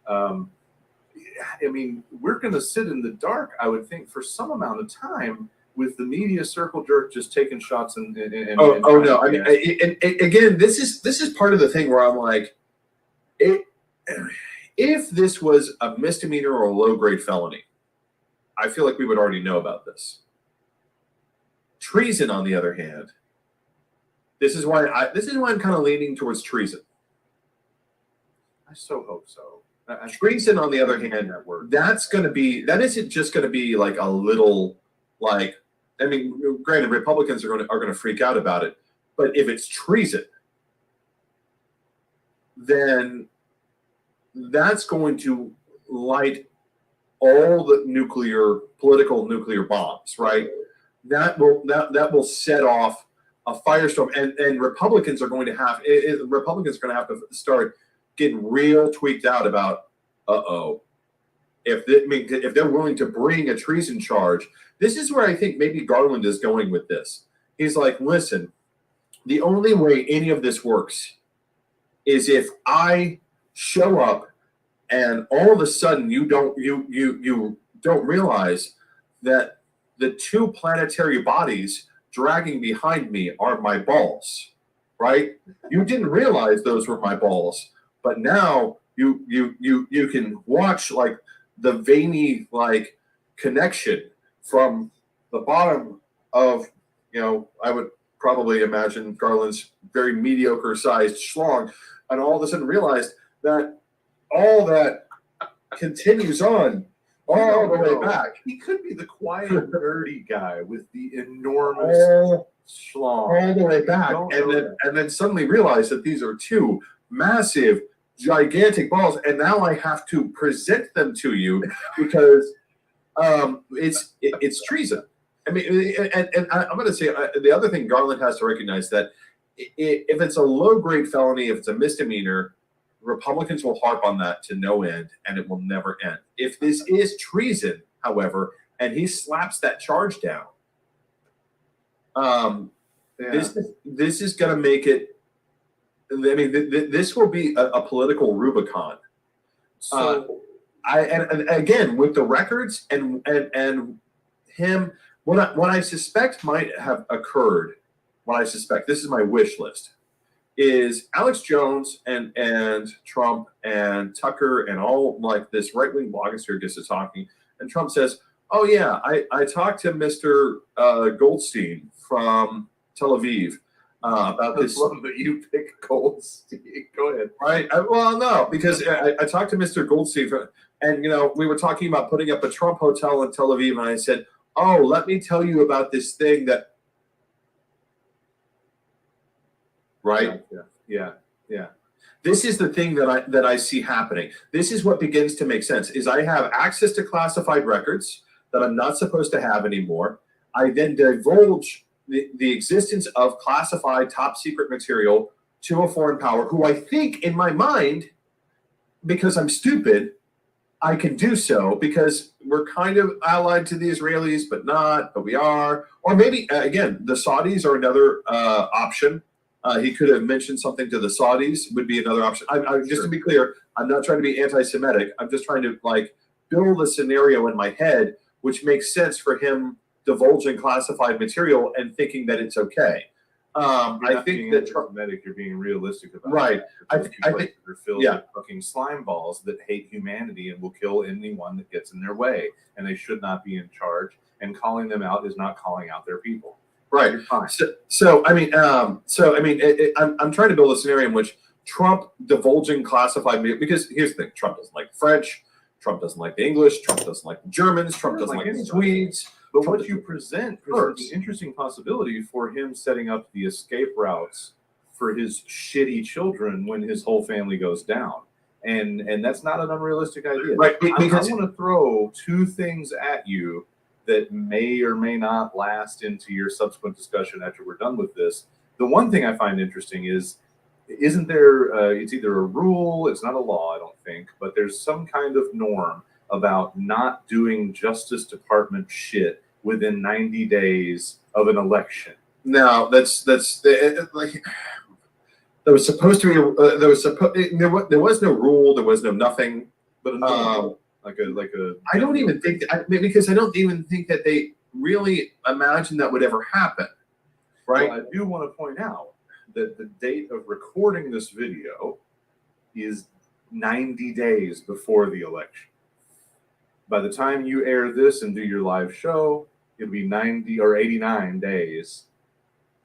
I mean, we're going to sit in the dark, I would think, for some amount of time with the media circle jerk just taking shots and no, I mean, again, this is part of the thing where I'm like, if this was a misdemeanor or a low-grade felony, I feel like we would already know about this. Treason, on the other hand, this is why I'm kind of leaning towards treason. I so hope so. Treason, on the other hand, that isn't just going to be like a little, like, I mean, granted, Republicans are going to freak out about it, but if it's treason, then that's going to light all the political nuclear bombs, right? That will set off a firestorm, and Republicans are going to have to start getting real tweaked out about, if they're willing to bring a treason charge. This is where I think maybe Garland is going with this. He's like, listen, the only way any of this works is if I show up and all of a sudden you don't realize that the two planetary bodies dragging behind me are my balls, right? You didn't realize those were my balls, but now you can watch like the veiny like connection from the bottom of, I would probably imagine Garland's very mediocre sized schlong, and all of a sudden realized that all that continues on all the way back. He could be the quiet, nerdy guy with the enormous schlong all the way back, and then suddenly realize that these are two massive, gigantic balls, and now I have to present them to you because it's treason. I mean, and I'm going to say the other thing Garland has to recognize that if it's a low-grade felony, if it's a misdemeanor, Republicans will harp on that to no end, and it will never end. If this is treason, however, and he slaps that charge down, this is going to make it. I mean, this will be a political Rubicon. So, and again with the records and him, what I suspect might have occurred. What I suspect, this is my wish list, is Alex Jones and Trump and Tucker and all like this right-wing blogosphere gets to talking, and Trump says, "Oh yeah, I talked to Mr. Goldstein from Tel Aviv about this." But you pick Goldstein. Go ahead. Right? Well, no, because I talked to Mr. Goldstein, and we were talking about putting up a Trump hotel in Tel Aviv, and I said, "Oh, let me tell you about this thing that." Right? Yeah. This is the thing that I see happening. This is what begins to make sense. Is I have access to classified records that I'm not supposed to have anymore. I then divulge the existence of classified top secret material to a foreign power who I think in my mind, because I'm stupid, I can do so because we're kind of allied to the Israelis, but we are. Or maybe, again, the Saudis are another option. He could have mentioned something to the Saudis would be another option. Just to be clear, I'm not trying to be anti-Semitic. I'm just trying to build a scenario in my head which makes sense for him divulging classified material and thinking that it's okay. I think that Trump-medic, you're being realistic about right. It. I think they're filled with fucking slime balls that hate humanity and will kill anyone that gets in their way, and they should not be in charge. And calling them out is not calling out their people. Right. So I mean, I'm trying to build a scenario in which Trump divulging classified media, because here's the thing: Trump doesn't like French, Trump doesn't like the English, Trump doesn't like the Germans, Trump doesn't like the Swedes. But what you presents an interesting possibility for him setting up the escape routes for his shitty children when his whole family goes down. And that's not an unrealistic idea. Right. Because I want to throw two things at you that may or may not last into your subsequent discussion after we're done with this. The one thing I find interesting isn't there, it's either a rule, it's not a law, I don't think, but there's some kind of norm about not doing Justice Department shit within 90 days of an election. No, that's like There was supposed to be there was no rule, there was no nothing. But like a. I don't even think because I don't even think that they really imagined that would ever happen, right? Well, I do want to point out that the date of recording this video is 90 days before the election. By the time you air this and do your live show, it'll be 90 or 89 days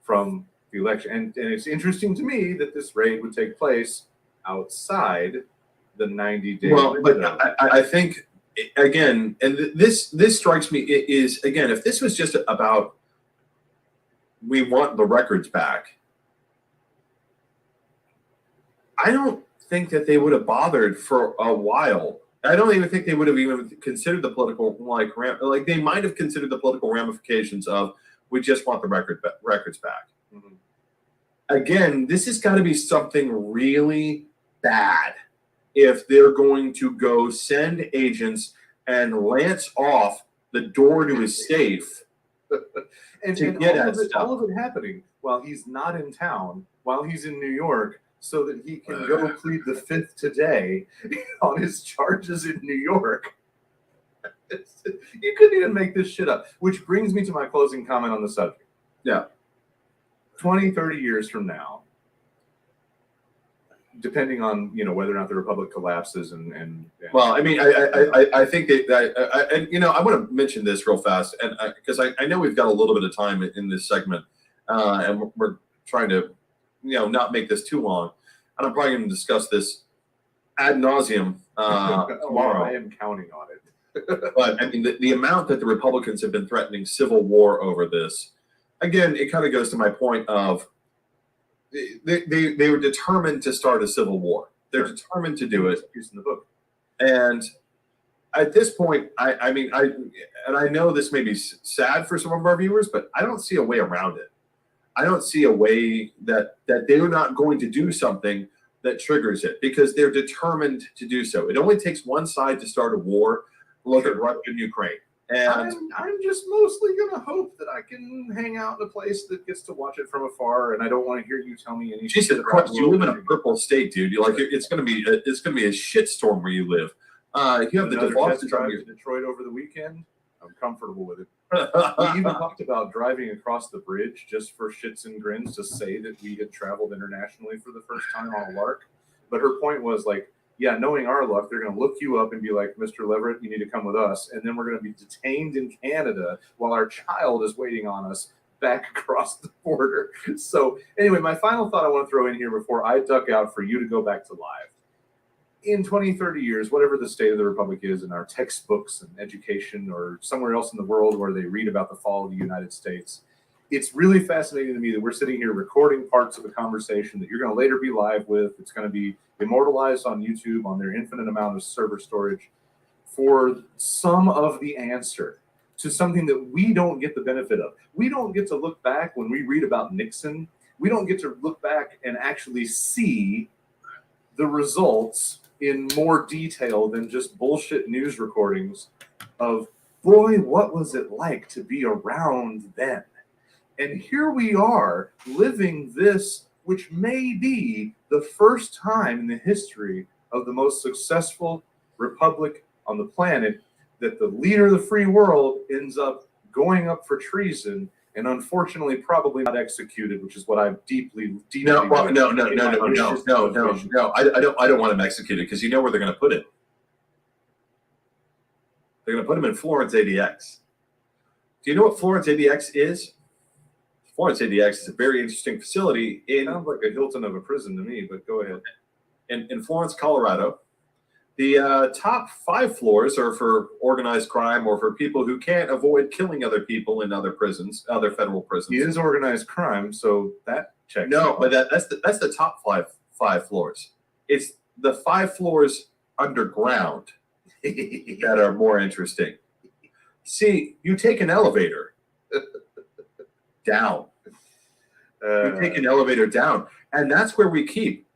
from the election. And it's interesting to me that this raid would take place outside the 90-day Well, window. but I think again, and this strikes me is again, if this was just about we want the records back, I don't think that they would have bothered for a while. I don't even think they would have even considered the political like they might have considered the political ramifications of we just want the records back. Mhm. Again, this has got to be something really bad if they're going to go send agents and lance off the door to his safe and to get all, at of it, stuff. all of it happening while he's not in town, while he's in New York, so that he can go plead the fifth today on his charges in New York. You couldn't even make this shit up. Which brings me to my closing comment on the subject. Yeah. 20, 30 years from now, depending on whether or not the republic collapses and Well, I mean, I think that and I want to mention this real fast, and because I know we've got a little bit of time in this segment, and we're trying to not make this too long, and I'm probably going to discuss this ad nauseum tomorrow. I am counting on it. But I mean, the amount that the Republicans have been threatening civil war over this, again, it kind of goes to my point of they were determined to start a civil war. They're determined to do it. Here's in the book. And at this point, I mean, I know this may be sad for some of our viewers, but I don't see a way around it. I don't see a way that they're not going to do something that triggers it because they're determined to do so. It only takes one side to start a war. Look at Russia and Ukraine. And I'm just mostly going to hope that I can hang out in a place that gets to watch it from afar, and I don't want to hear you tell me any. Jesus Christ, you live in a purple state, dude. You're like it's going to be a shitstorm where you live. You have the test drive to Detroit over the weekend. I'm comfortable with it. We even talked about driving across the bridge just for shits and grins to say that we had traveled internationally for the first time on a lark. But her point was like, yeah, knowing our luck, they're going to look you up and be like, Mr. Leverett, you need to come with us. And then we're going to be detained in Canada while our child is waiting on us back across the border. So anyway, my final thought I want to throw in here before I duck out for you to go back to live. In 20, 30 years, whatever the state of the republic is in our textbooks and education or somewhere else in the world where they read about the fall of the United States, it's really fascinating to me that we're sitting here recording parts of a conversation that you're going to later be live with. It's going to be immortalized on YouTube on their infinite amount of server storage for some of the answer to something that we don't get the benefit of. We don't get to look back when we read about Nixon. We don't get to look back and actually see the results in more detail than just bullshit news recordings of, boy, what was it like to be around then? And here we are living this, which may be the first time in the history of the most successful republic on the planet that the leader of the free world ends up going up for treason and unfortunately probably not executed, which is what I've deeply no. I don't want him executed because you know where they're going to put it. They're going to put him in Florence ADX. Do you know what Florence ADX is? Florence ADX is a very interesting facility sounds like a Hilton of a prison to me, but go ahead. In Florence, Colorado. The top 5 floors are for organized crime or for people who can't avoid killing other people in other prisons, other federal prisons. It is organized crime, so that checks. No, but that's the top five floors. It's the 5 floors underground that are more interesting. See, you take an elevator down. You take an elevator down, and that's where we keep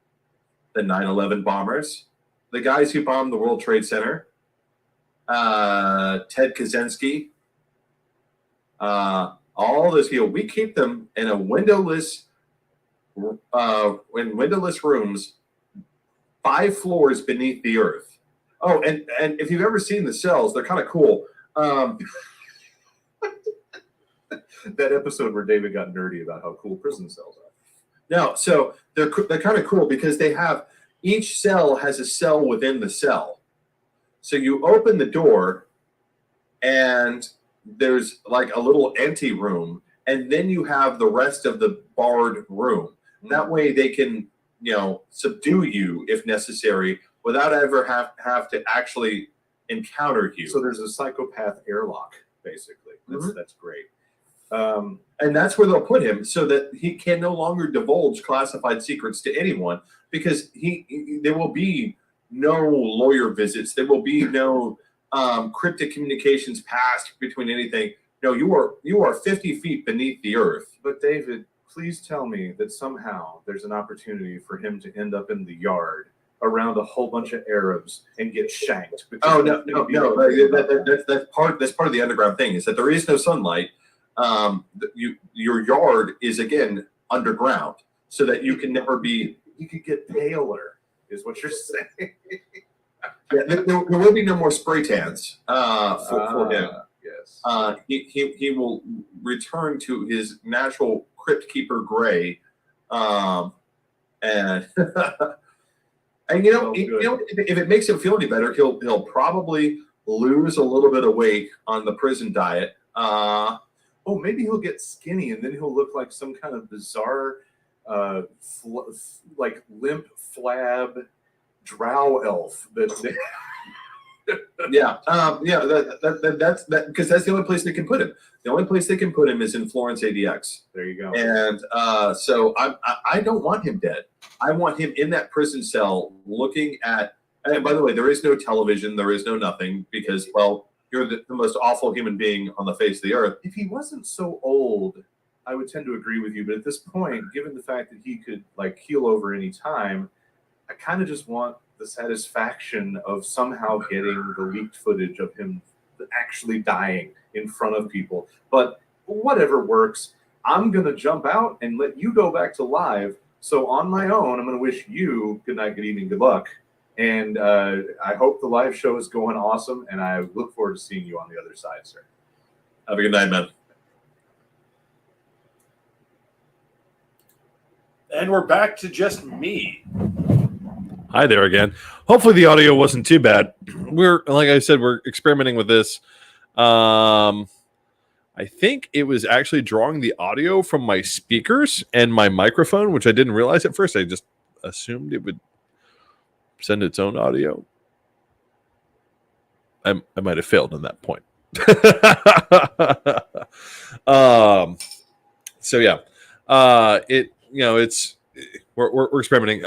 the 9/11 bombers, the guys who bombed the World Trade Center, Ted Kaczynski, all those people. We keep them in a windowless in windowless rooms 5 floors beneath the earth. Oh, and if you've ever seen the cells, they're kind of cool. That episode where David got nerdy about how cool prison cells are. No, so they're kind of cool because they have each cell has a cell within the cell. So you open the door, and there's like a little empty room, and then you have the rest of the barred room. That way they can, subdue you if necessary without ever have to actually encounter you. So there's a psychopath airlock, basically. That's great. And that's where they'll put him so that he can no longer divulge classified secrets to anyone, because there will be no lawyer visits. There will be no cryptic communications passed between anything. No, you are 50 feet beneath the earth. But David, please tell me that somehow there's an opportunity for him to end up in the yard around a whole bunch of Arabs and get shanked. Oh no! That's part of the underground thing, is that there is no sunlight. Your yard is again underground, so that you can never be. You could get paler, is what you're saying. Yeah, there will be no more spray tans for him. Yes. He will return to his natural crypt keeper gray, and and if it makes him feel any better, he'll probably lose a little bit of weight on the prison diet. Oh, maybe he'll get skinny, and then he'll look like some kind of bizarre, like limp flab drow elf. Yeah, that's because that's the only place they can put him. The only place they can put him is in Florence ADX. There you go. And so I don't want him dead. I want him in that prison cell looking at. And by the way, there is no television. There is no nothing, because, well, you're the most awful human being on the face of the earth. If he wasn't so old, I would tend to agree with you. But at this point, given the fact that he could keel over any time, I kind of just want the satisfaction of somehow getting the leaked footage of him actually dying in front of people. But whatever works. I'm going to jump out and let you go back to live. So on my own, I'm going to wish you good night, good evening, good luck. And I hope the live show is going awesome, and I look forward to seeing you on the other side, sir. Have a good night, man. And we're back to just me. Hi there again. Hopefully the audio wasn't too bad. Like I said, we're experimenting with this. I think it was actually drawing the audio from my speakers and my microphone, which I didn't realize at first. I just assumed it would send its own audio. I might have failed on that point. So yeah, it's we're experimenting.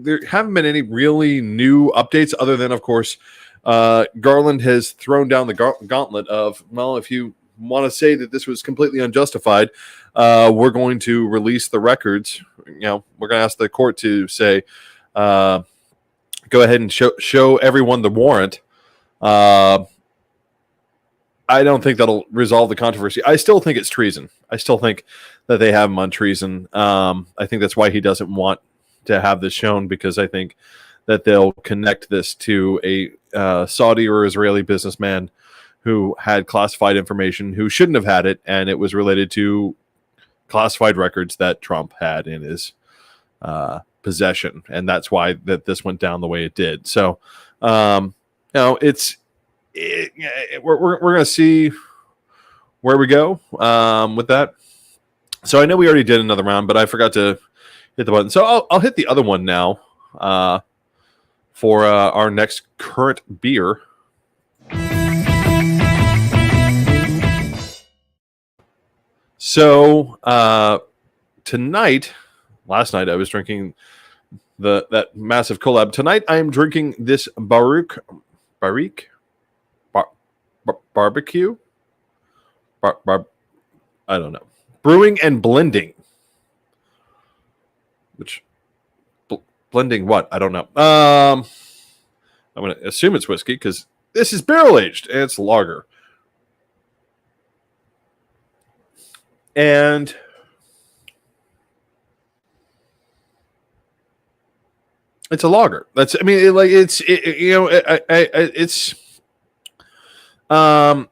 There haven't been any really new updates, other than, of course, Garland has thrown down the gauntlet of, well, if you want to say that this was completely unjustified, we're going to release the records. We're going to ask the court to say, go ahead and show everyone the warrant. I don't think that'll resolve the controversy. I still think it's treason. I still think that they have him on treason. I think that's why he doesn't want to have this shown, because I think that they'll connect this to a Saudi or Israeli businessman who had classified information, who shouldn't have had it, and it was related to classified records that Trump had in his possession, and that's why that this went down the way it did. So, we're going to see where we go with that. So I know we already did another round, but I forgot to hit the button. So I'll hit the other one now for our next current beer. So last night I was drinking that massive collab. Tonight I am drinking this barbecue. I don't know. Brewing and blending. Which blending what? I don't know. I'm going to assume it's whiskey because this is barrel aged and it's lager. And It's a lager. That's. I mean,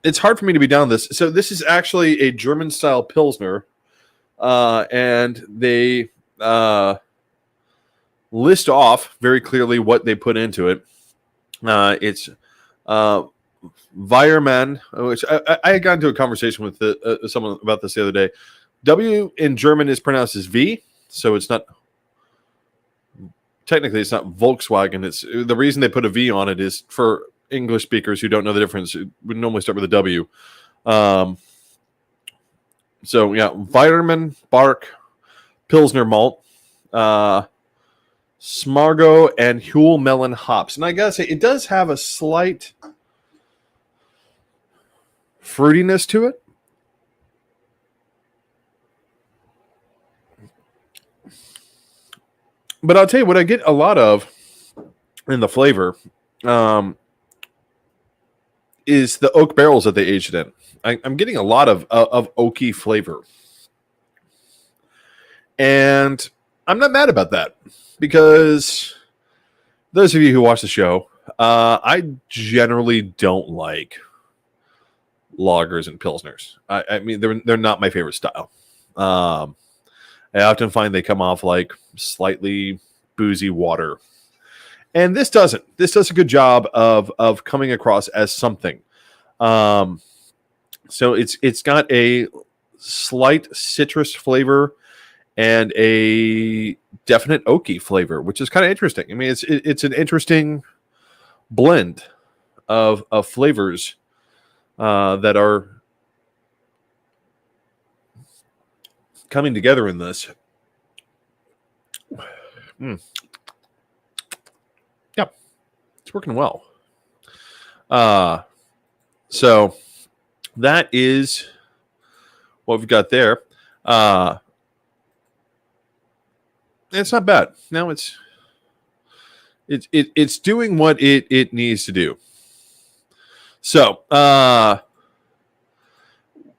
it's hard for me to be down this. So this is actually a German style Pilsner, and they list off very clearly what they put into it. It's Weiermann, which I got into a conversation with someone about this the other day. W in German is pronounced as V, so it's not. Technically, it's not Volkswagen. It's the reason they put a V on it is for English speakers who don't know the difference. It would normally start with a W. So yeah, Weiermann Bark Pilsner malt, Smargo and Huell melon hops, and I gotta say it does have a slight fruitiness to it. But I'll tell you what I get a lot of in the flavor is the oak barrels that they aged in. I'm getting a lot of oaky flavor. And I'm not mad about that because those of you who watch the show, I generally don't like lagers and pilsners. I mean, they're not my favorite style. I often find they come off like slightly boozy water. And this doesn't. This does a good job of coming across as something. So it's got a slight citrus flavor and a definite oaky flavor, which is kind of interesting. I mean, it's an interesting blend of flavors that are coming together in this. Yeah, it's working well. So that is what we've got there. It's not bad. Now it's doing what it needs to do. So a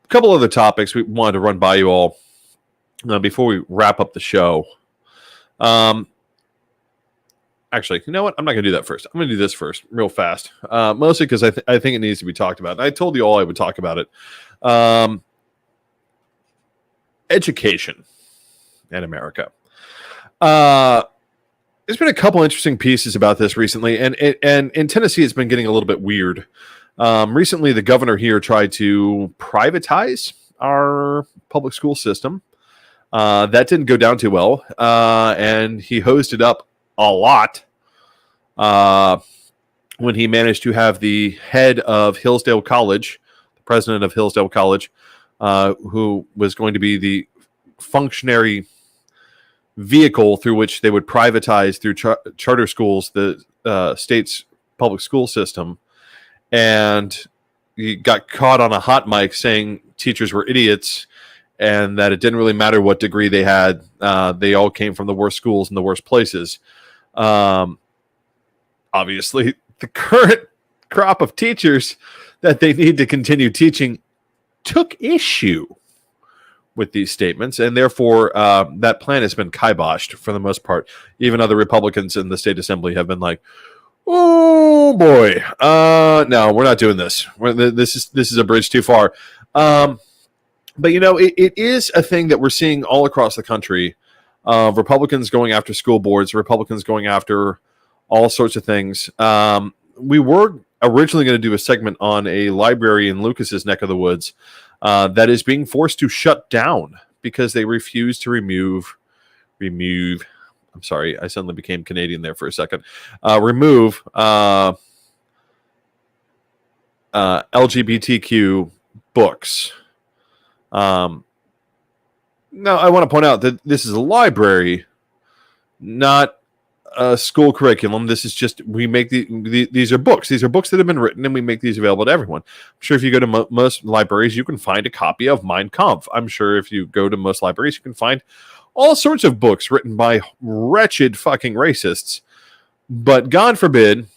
couple other topics we wanted to run by you all before we wrap up the show. Actually, you know what? I'm not going to do that first. I'm going to do this first, real fast. Mostly because I think it needs to be talked about. I told you all I would talk about it. Education in America. There's been a couple interesting pieces about this recently, and in Tennessee, it's been getting a little bit weird. Recently, the governor here tried to privatize our public school system. That didn't go down too well, and he hosed it up a lot when he managed to have the head of Hillsdale College, the president of Hillsdale College, who was going to be the functionary vehicle through which they would privatize through charter schools, the state's public school system. And he got caught on a hot mic saying teachers were idiots and that it didn't really matter what degree they had. They all came from the worst schools and the worst places. Obviously, the current crop of teachers that they need to continue teaching took issue with these statements, and therefore that plan has been kiboshed for the most part. Even other Republicans in the state assembly have been like, "Oh boy, no, we're not doing this. This is a bridge too far." But you know, it is a thing that we're seeing all across the country. Republicans going after school boards, Republicans going after all sorts of things. We were originally going to do a segment on a library in Lucas's neck of the woods that is being forced to shut down because they refuse to remove. I'm sorry, I suddenly became Canadian there for a second. Remove LGBTQ books. Now, I want to point out that this is a library, not a school curriculum. This is just, we make these are books. These are books that have been written, and we make these available to everyone. I'm sure if you go to most libraries, you can find a copy of Mein Kampf. I'm sure if you go to most libraries, you can find all sorts of books written by wretched fucking racists. But God forbid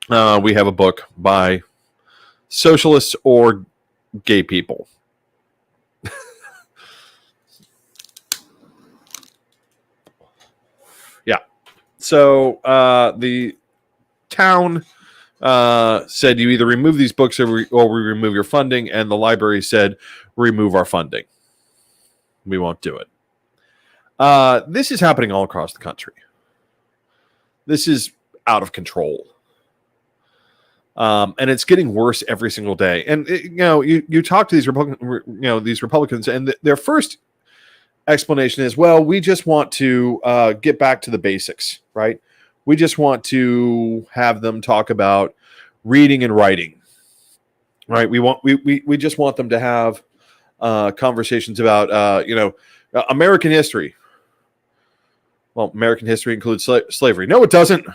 we have a book by socialists or gay people. So the town said you either remove these books or we remove your funding, and the library said remove our funding. We won't do it. This is happening all across the country. This is out of control. And it's getting worse every single day. And you talk to these Republicans, and their first explanation is, well, we just want to get back to the basics, right? We just want to have them talk about reading and writing, right? We just want them to have conversations about American history. Well, American history includes slavery. No, it doesn't.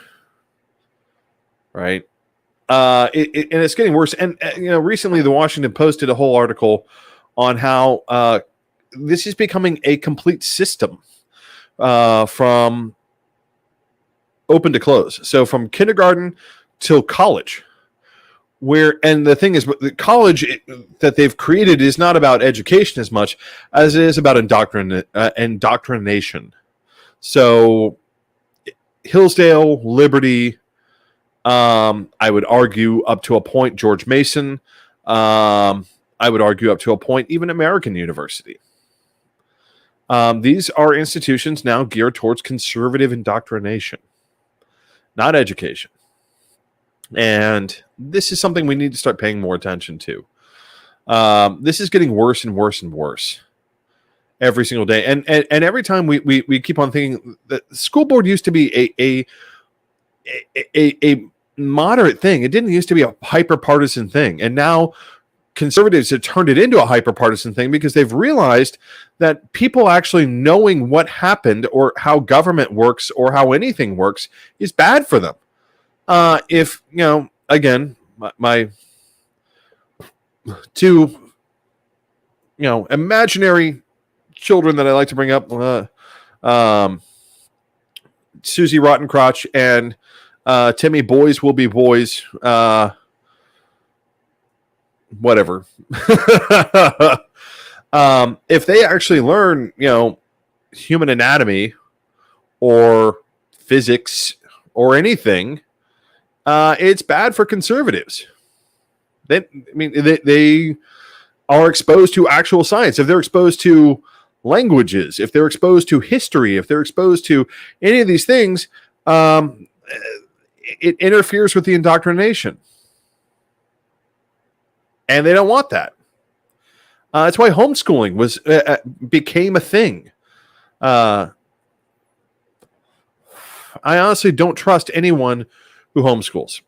Right? And it's getting worse. And recently the Washington Post did a whole article on how this is becoming a complete system from open to close. So from kindergarten till college. And the thing is, the college that they've created is not about education as much as it is about indoctrination. So Hillsdale, Liberty, I would argue up to a point, George Mason, I would argue up to a point, even American University. These are institutions now geared towards conservative indoctrination, not education. And this is something we need to start paying more attention to. This is getting worse and worse and worse every single day. And every time we keep on thinking that the school board used to be a moderate thing. It didn't used to be a hyper-partisan thing. And now conservatives have turned it into a hyper-partisan thing because they've realized that people actually knowing what happened or how government works or how anything works is bad for them. If, again, my two, imaginary children that I like to bring up, Susie Rottencrotch and Timmy Boys Will Be Boys, whatever. If they actually learn, human anatomy or physics or anything, it's bad for conservatives. They are exposed to actual science. If they're exposed to languages, if they're exposed to history, if they're exposed to any of these things, it interferes with the indoctrination. And they don't want that. That's why homeschooling became a thing. I honestly don't trust anyone who homeschools.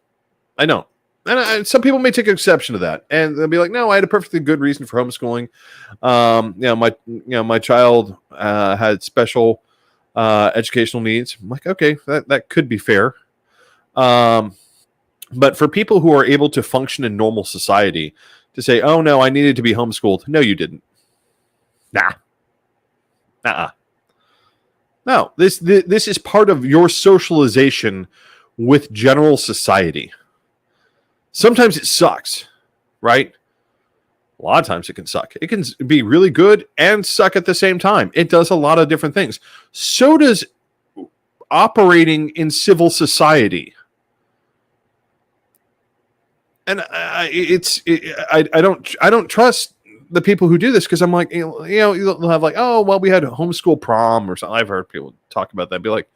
I don't. And some people may take exception to that, and they'll be like, "No, I had a perfectly good reason for homeschooling. My child had special educational needs." I'm like, okay, that could be fair. But for people who are able to function in normal society, to say, "Oh no, I needed to be homeschooled," no, you didn't. Nah. No, this is part of your socialization with general society. Sometimes it sucks, right? A lot of times it can suck. It can be really good and suck at the same time. It does a lot of different things. So does operating in civil society. And I don't trust the people who do this, because I'm like, you'll have like, oh, well, we had a homeschool prom or something. I've heard people talk about that. Be like,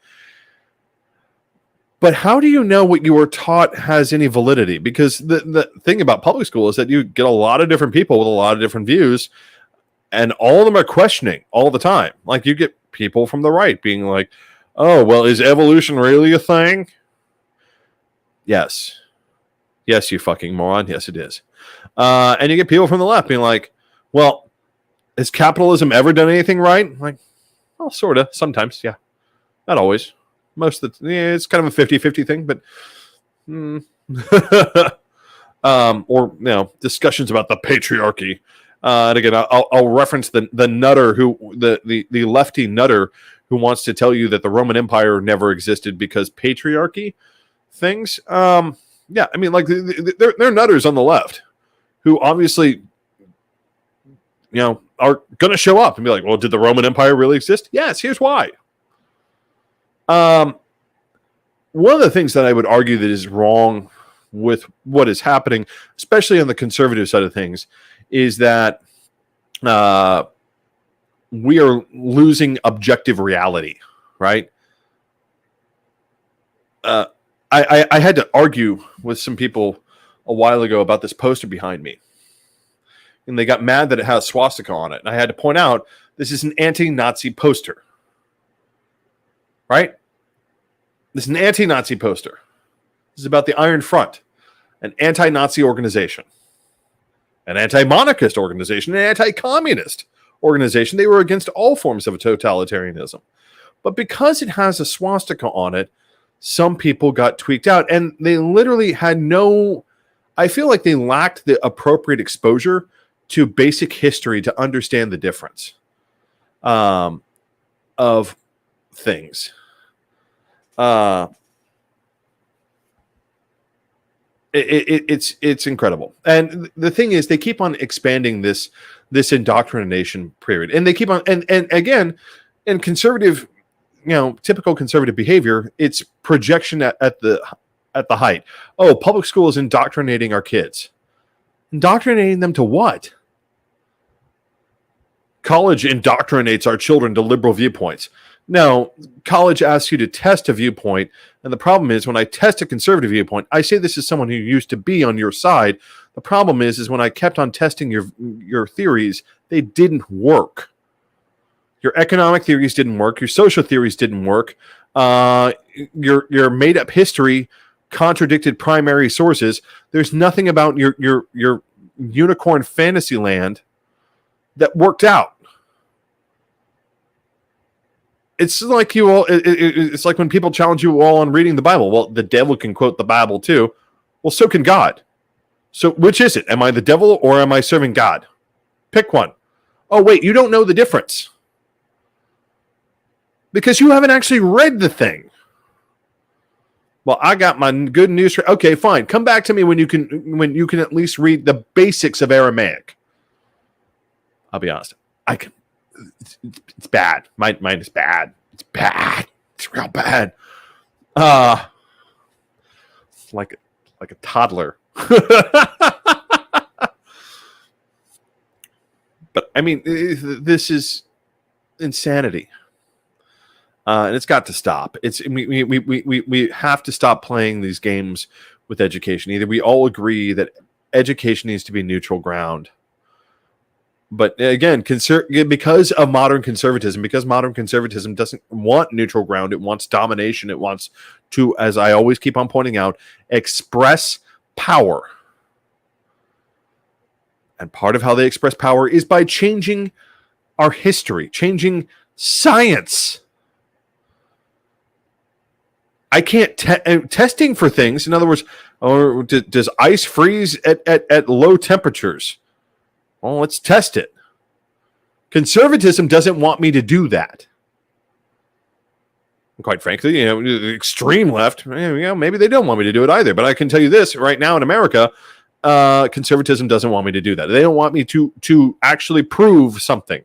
but how do you know what you were taught has any validity? Because the thing about public school is that you get a lot of different people with a lot of different views, and all of them are questioning all the time. Like, you get people from the right being like, oh, well, is evolution really a thing? Yes. Yes, you fucking moron. Yes, it is. And you get people from the left being like, well, has capitalism ever done anything right? I'm like, well, sort of. Sometimes, yeah. Not always. Most of the it's kind of a 50-50 thing, but or discussions about the patriarchy. And again, I'll reference the nutter the lefty nutter who wants to tell you that the Roman Empire never existed because patriarchy things. Yeah, I mean, like they're nutters on the left who obviously are going to show up and be like, well, did the Roman Empire really exist? Yes, here's why. one of the things that I would argue that is wrong with what is happening, especially on the conservative side of things, is that we are losing objective reality, right? I had to argue with some people a while ago about this poster behind me. And they got mad that it has swastika on it. And I had to point out, this is an anti-Nazi poster. Right? This is an anti-Nazi poster. This is about the Iron Front, an anti-Nazi organization, an anti-monarchist organization, an anti-communist organization. They were against all forms of totalitarianism. But because it has a swastika on it, some people got tweaked out. And they literally had I feel like they lacked the appropriate exposure to basic history to understand the difference of things. It's incredible. And the thing is, they keep on expanding this indoctrination period, and they keep on and again, in conservative, typical conservative behavior, it's projection at the height. Oh, public school is indoctrinating our kids. Indoctrinating them to what? College indoctrinates our children to liberal viewpoints. No, college asks you to test a viewpoint, and the problem is when I test a conservative viewpoint, I say this as someone who used to be on your side. The problem is when I kept on testing your theories, they didn't work. Your economic theories didn't work. Your social theories didn't work. Your made up history contradicted primary sources. There's nothing about your unicorn fantasy land that worked out. It's like it's like when people challenge you all on reading the Bible. Well, the devil can quote the Bible too. Well, so can God. So which is it? Am I the devil or am I serving God? Pick one. Oh, wait, you don't know the difference. Because you haven't actually read the thing. Well, I got my good news. Okay, fine. Come back to me when you can at least read the basics of Aramaic. I'll be honest. I can. It's bad. Mine is bad. It's bad. It's real bad. Like a toddler. But I mean, this is insanity, and it's got to stop. We have to stop playing these games with education. Either we all agree that education needs to be neutral ground. But again, because of modern conservatism, because modern conservatism doesn't want neutral ground, it wants domination. It wants to, as I always keep on pointing out, express power. And part of how they express power is by changing our history, changing science. I can't testing for things. In other words, does ice freeze at low temperatures? Well, let's test it. Conservatism doesn't want me to do that. And quite frankly, the extreme left, maybe they don't want me to do it either. But I can tell you this right now in America, conservatism doesn't want me to do that. They don't want me to actually prove something.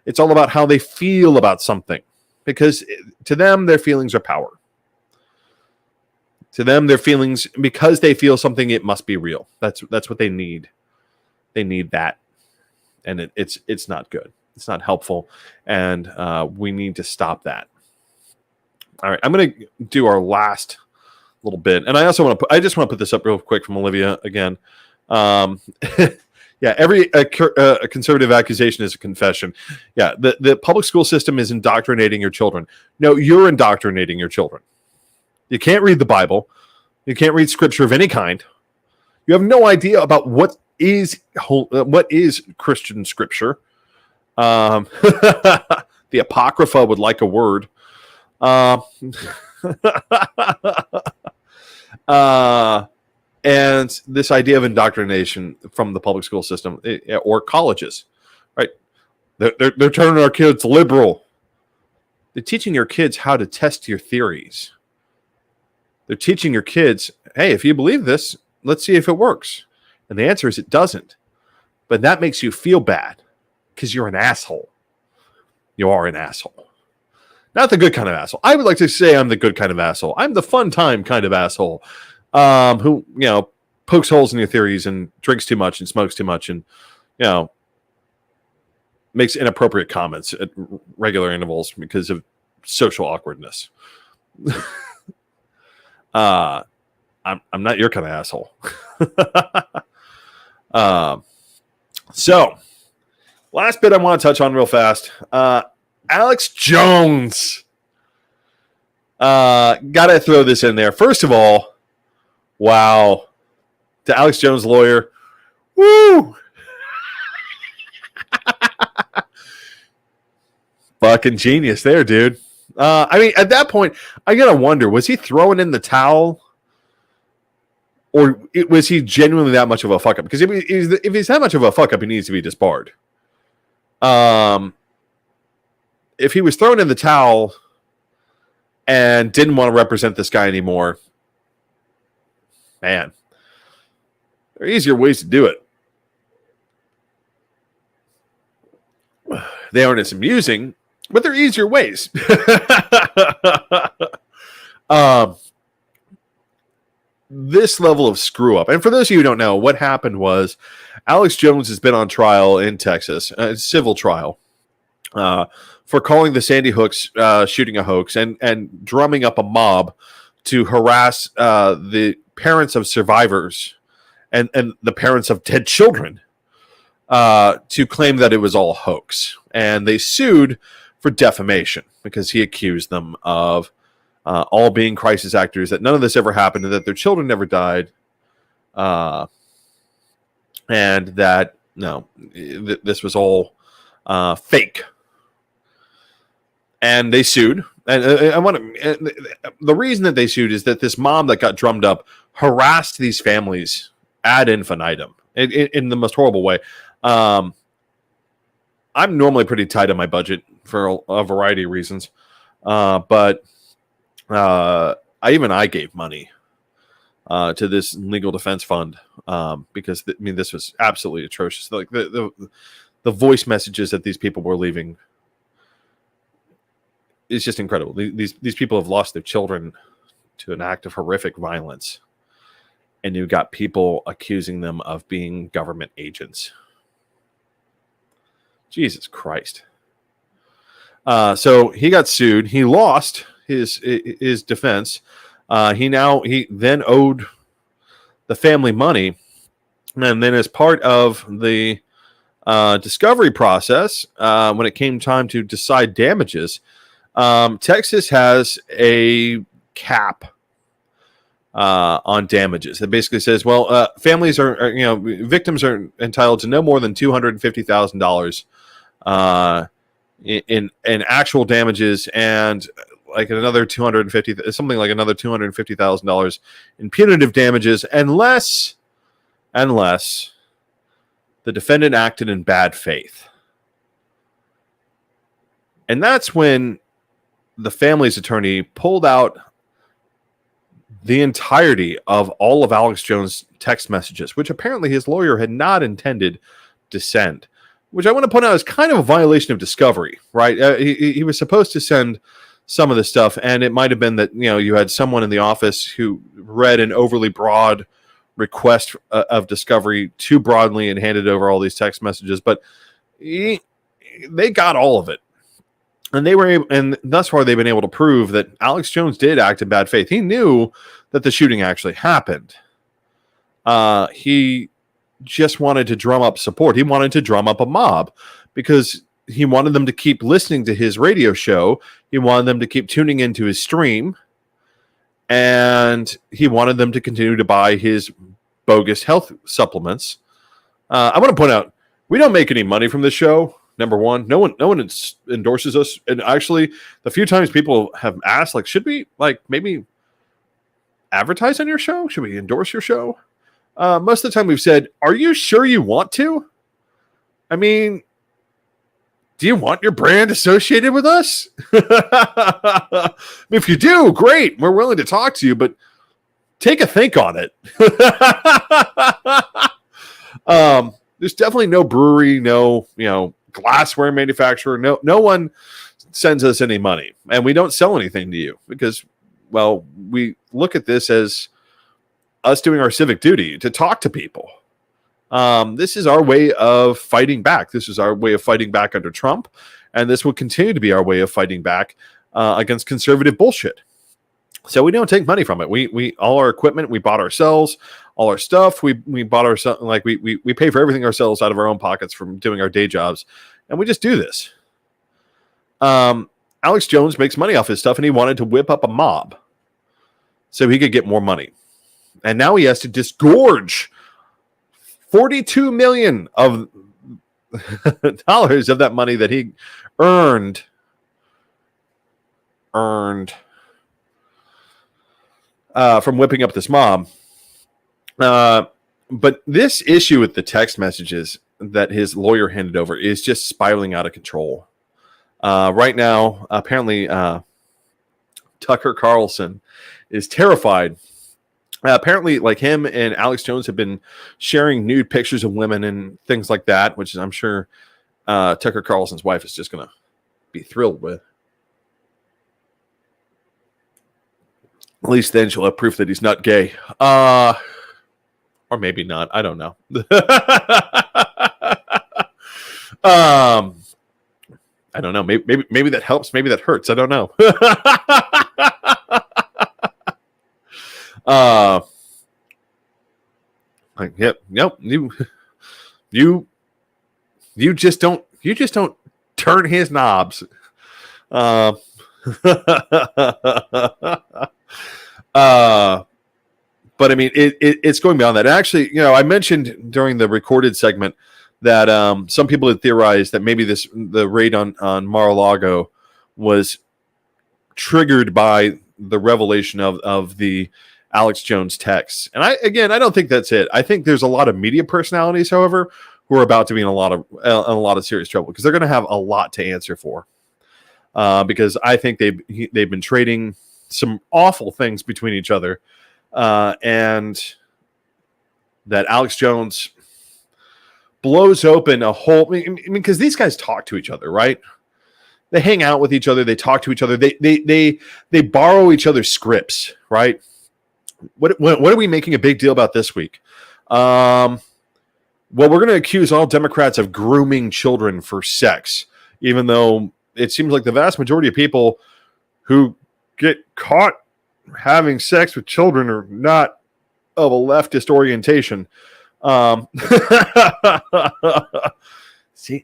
It's all about how they feel about something, because to them, their feelings are power. To them, their feelings, because they feel something, it must be real. That's what they need. They need that. And it's not good. It's not helpful. And we need to stop that. All right. I'm going to do our last little bit. And I also I just want to put this up real quick from Olivia again. Yeah, every conservative accusation is a confession. Yeah, the public school system is indoctrinating your children. No, you're indoctrinating your children. You can't read the Bible. You can't read scripture of any kind. You have no idea about what is Christian scripture. The Apocrypha would like a word. And this idea of indoctrination from the public school system or colleges, right? They're turning our kids liberal. They're teaching your kids how to test your theories. They're teaching your kids, hey, if you believe this, let's see if it works. And the answer is it doesn't. But that makes you feel bad because you're an asshole. You are an asshole. Not the good kind of asshole. I would like to say I'm the good kind of asshole. I'm the fun time kind of asshole, who, pokes holes in your theories and drinks too much and smokes too much and, makes inappropriate comments at regular intervals because of social awkwardness. I'm not your kind of asshole. So, last bit I want to touch on real fast. Alex Jones. Gotta throw this in there. First of all, wow. To Alex Jones' lawyer. Woo! Fucking genius there, dude. I mean, at that point, I gotta wonder, was he throwing in the towel? Or was he genuinely that much of a fuck up? Because if he's that much of a fuck up, he needs to be disbarred. If he was thrown in the towel and didn't want to represent this guy anymore, man, there are easier ways to do it. They aren't as amusing, but they're easier ways. This level of screw up. And for those of you who don't know, what happened was Alex Jones has been on trial in Texas, a civil trial, for calling the Sandy Hook's shooting a hoax and drumming up a mob to harass the parents of survivors and the parents of dead children to claim that it was all hoax. And they sued for defamation because he accused them of all being crisis actors, that none of this ever happened, and that their children never died, and that, this was all fake. And they sued. And the reason that they sued is that this mom that got drummed up harassed these families ad infinitum in the most horrible way. I'm normally pretty tight on my budget for a variety of reasons, but I gave money to this legal defense fund because this was absolutely atrocious. Like the voice messages that these people were leaving is just incredible. These people have lost their children to an act of horrific violence, and you've got people accusing them of being government agents. Jesus Christ. So he got sued. He lost his defense. He then owed the family money, and then as part of the discovery process, when it came time to decide damages, Texas has a cap on damages that basically says, well, families victims are entitled to no more than $250,000 in actual damages, and like another $250,000 in punitive damages, unless the defendant acted in bad faith. And that's when the family's attorney pulled out the entirety of all of Alex Jones' text messages, which apparently his lawyer had not intended to send, which I want to point out is kind of a violation of discovery, right? He was supposed to send some of the stuff, and it might have been that, you had someone in the office who read an overly broad request of discovery too broadly and handed over all these text messages, but they got all of it. And they were able, and thus far they've been able to prove that Alex Jones did act in bad faith. He knew that the shooting actually happened. He just wanted to drum up support. He wanted to drum up a mob because he wanted them to keep listening to his radio show. He wanted them to keep tuning into his stream. And he wanted them to continue to buy his bogus health supplements. I want to point out, we don't make any money from this show. Number one, no one endorses us. And actually, the few times people have asked, like, should we maybe advertise on your show? Should we endorse your show? Most of the time we've said, are you sure you want to? I mean, do you want your brand associated with us? If you do, great. We're willing to talk to you, but take a think on it. There's definitely no brewery, no, glassware manufacturer. No one sends us any money, and we don't sell anything to you because, well, we look at this as us doing our civic duty to talk to people. This is our way of fighting back. This is our way of fighting back under Trump, and this will continue to be our way of fighting back against conservative bullshit. So we don't take money from it. We all our equipment we bought ourselves, all our stuff we bought ourselves. Like we pay for everything ourselves out of our own pockets from doing our day jobs, and we just do this. Alex Jones makes money off his stuff, and he wanted to whip up a mob so he could get more money, and now he has to disgorge $42 million of dollars of that money that he earned from whipping up this mob. But this issue with the text messages that his lawyer handed over is just spiraling out of control. Right now, apparently, Tucker Carlson is terrified. Apparently, like him and Alex Jones have been sharing nude pictures of women and things like that, which I'm sure Tucker Carlson's wife is just going to be thrilled with. At least then she'll have proof that he's not gay. Or maybe not. I don't know. I don't know. Maybe that helps. Maybe that hurts. I don't know. Yep. You just don't turn his knobs. But I mean, it's going beyond that. Actually, I mentioned during the recorded segment that some people had theorized that maybe the raid on Mar-a-Lago was triggered by the revelation of the Alex Jones texts. And I don't think that's it. I think there's a lot of media personalities, however, who are about to be in a lot of serious trouble because they're going to have a lot to answer for. Because I think they've been trading some awful things between each other, and that Alex Jones blows open a whole. I mean, because these guys talk to each other, right? They hang out with each other. They talk to each other. They borrow each other's scripts, right? What are we making a big deal about this week? Well, we're going to accuse all Democrats of grooming children for sex, even though it seems like the vast majority of people who get caught having sex with children are not of a leftist orientation.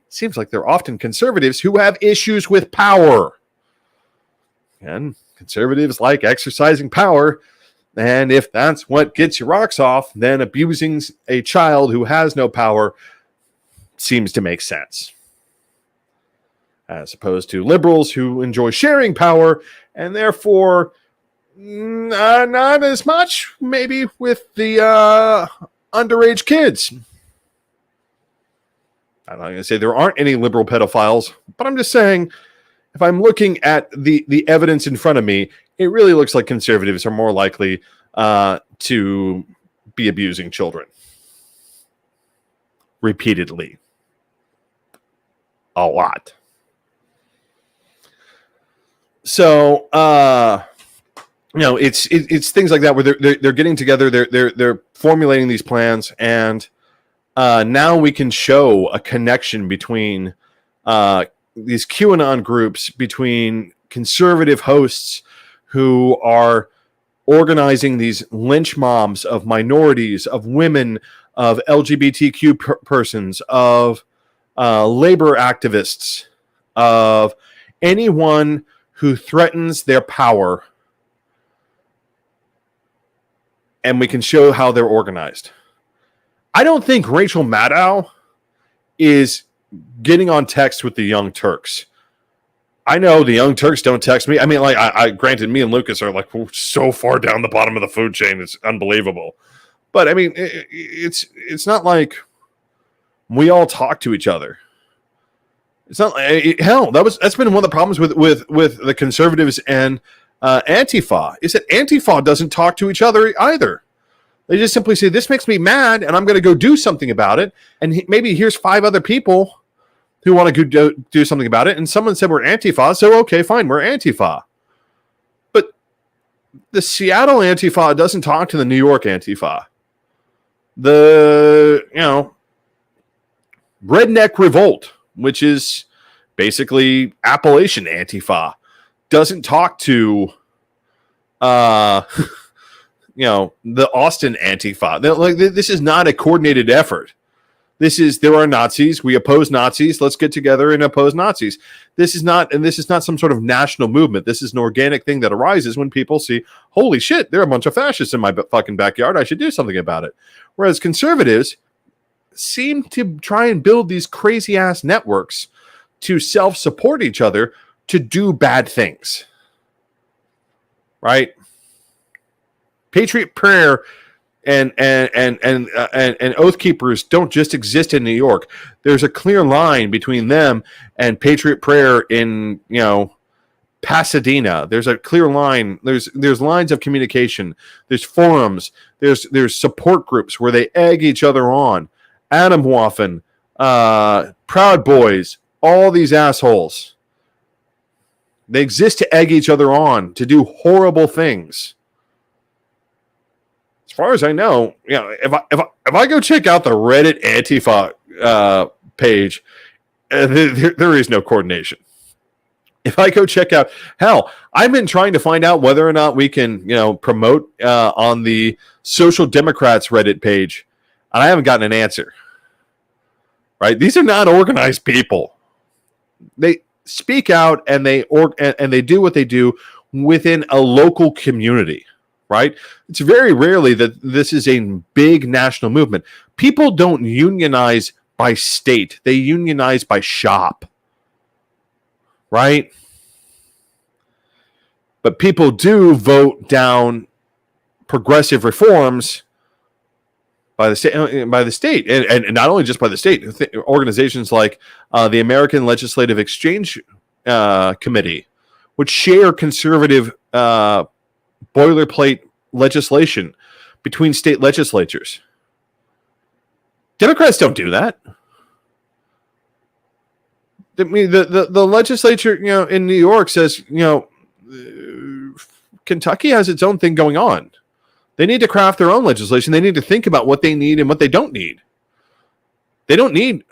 Seems like they're often conservatives who have issues with power. And conservatives like exercising power. And if that's what gets your rocks off, then abusing a child who has no power seems to make sense. As opposed to liberals who enjoy sharing power and therefore not as much, maybe, with the underage kids. I'm not going to say there aren't any liberal pedophiles, but I'm just saying if I'm looking at the evidence in front of me, it really looks like conservatives are more likely to be abusing children repeatedly. A lot. So, it's things like that where they're getting together, they're formulating these plans, and now we can show a connection between these QAnon groups, between conservative hosts who are organizing these lynch mobs of minorities, of women, of LGBTQ persons, of labor activists, of anyone who threatens their power, and we can show how they're organized. I don't think Rachel Maddow is getting on text with the Young Turks. I know the Young Turks don't text me. I mean, like, I granted, me and Lucas are like so far down the bottom of the food chain, it's unbelievable. But I mean, it's not like we all talk to each other. It's not hell. That's been one of the problems with the conservatives and Antifa is that Antifa doesn't talk to each other either. They just simply say, "This makes me mad, and I'm going to go do something about it." And maybe here's 5 other people who want to do something about it. And someone said we're Antifa, so okay, fine, we're Antifa. But the Seattle Antifa doesn't talk to the New York Antifa. The, Redneck Revolt, which is basically Appalachian Antifa, doesn't talk to the Austin Antifa. This is not a coordinated effort. There are Nazis. We oppose Nazis. Let's get together and oppose Nazis. This is not some sort of national movement. This is an organic thing that arises when people see, holy shit, there are a bunch of fascists in my fucking backyard. I should do something about it. Whereas conservatives seem to try and build these crazy ass networks to self-support each other to do bad things. Right? Patriot Prayer and Oath Keepers don't just exist in New York. There's a clear line between them and Patriot Prayer in Pasadena. There's a clear line. There's lines of communication. There's forums. There's support groups where they egg each other on. Atomwaffen, Proud Boys, all these assholes. They exist to egg each other on to do horrible things. As far as I know, if I go check out the Reddit Antifa page, there is no coordination. If I go check out, hell, I've been trying to find out whether or not we can, promote on the Social Democrats Reddit page, and I haven't gotten an answer. Right? These are not organized people. They speak out and they do what they do within a local community. Right? It's very rarely that this is a big national movement. People don't unionize by state. They unionize by shop. Right? But people do vote down progressive reforms by the state, and not only just by the state. Organizations like the American Legislative Exchange Committee, which share conservative boilerplate legislation between state legislatures. Democrats don't do that. I mean, the legislature, in New York says, Kentucky has its own thing going on. They need to craft their own legislation. They need to think about what they need and what they don't need. They don't need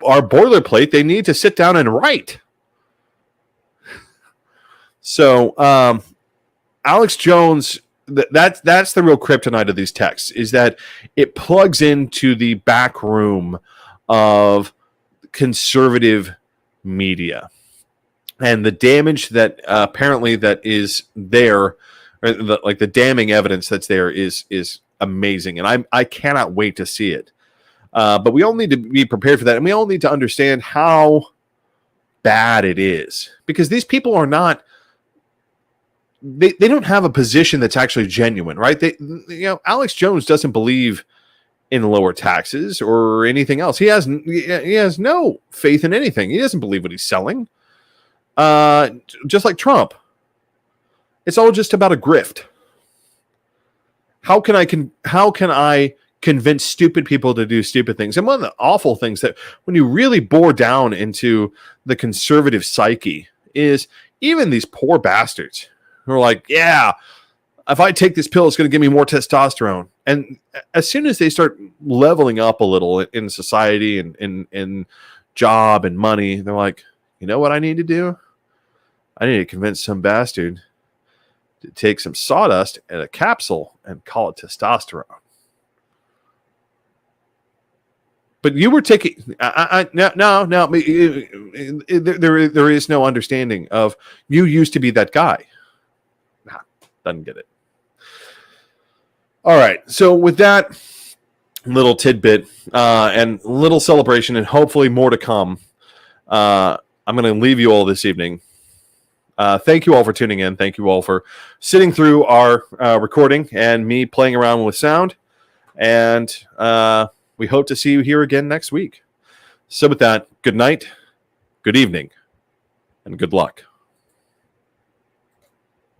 our boilerplate. They need to sit down and write. So, Alex Jones, that's the real kryptonite of these texts, is that it plugs into the back room of conservative media and the damage that apparently that is there, or the damning evidence that's there is amazing, and I cannot wait to see it. But we all need to be prepared for that, and we all need to understand how bad it is, because these people are not. They don't have a position that's actually genuine, right? Alex Jones doesn't believe in lower taxes or anything else. He has no faith in anything. He doesn't believe what he's selling. Just like Trump, it's all just about a grift. How can I convince stupid people to do stupid things? And one of the awful things that when you really bore down into the conservative psyche is even these poor bastards who are like, yeah, if I take this pill, it's going to give me more testosterone. And as soon as they start leveling up a little in society and in job and money, they're like, you know what I need to do? I need to convince some bastard to take some sawdust and a capsule and call it testosterone. But you were taking no. There is no understanding of you used to be that guy. Nah, doesn't get it. All right. So with that little tidbit and little celebration, and hopefully more to come, I'm going to leave you all this evening. Thank you all for tuning in. Thank you all for sitting through our recording and me playing around with sound. And we hope to see you here again next week. So with that, good night, good evening, and good luck.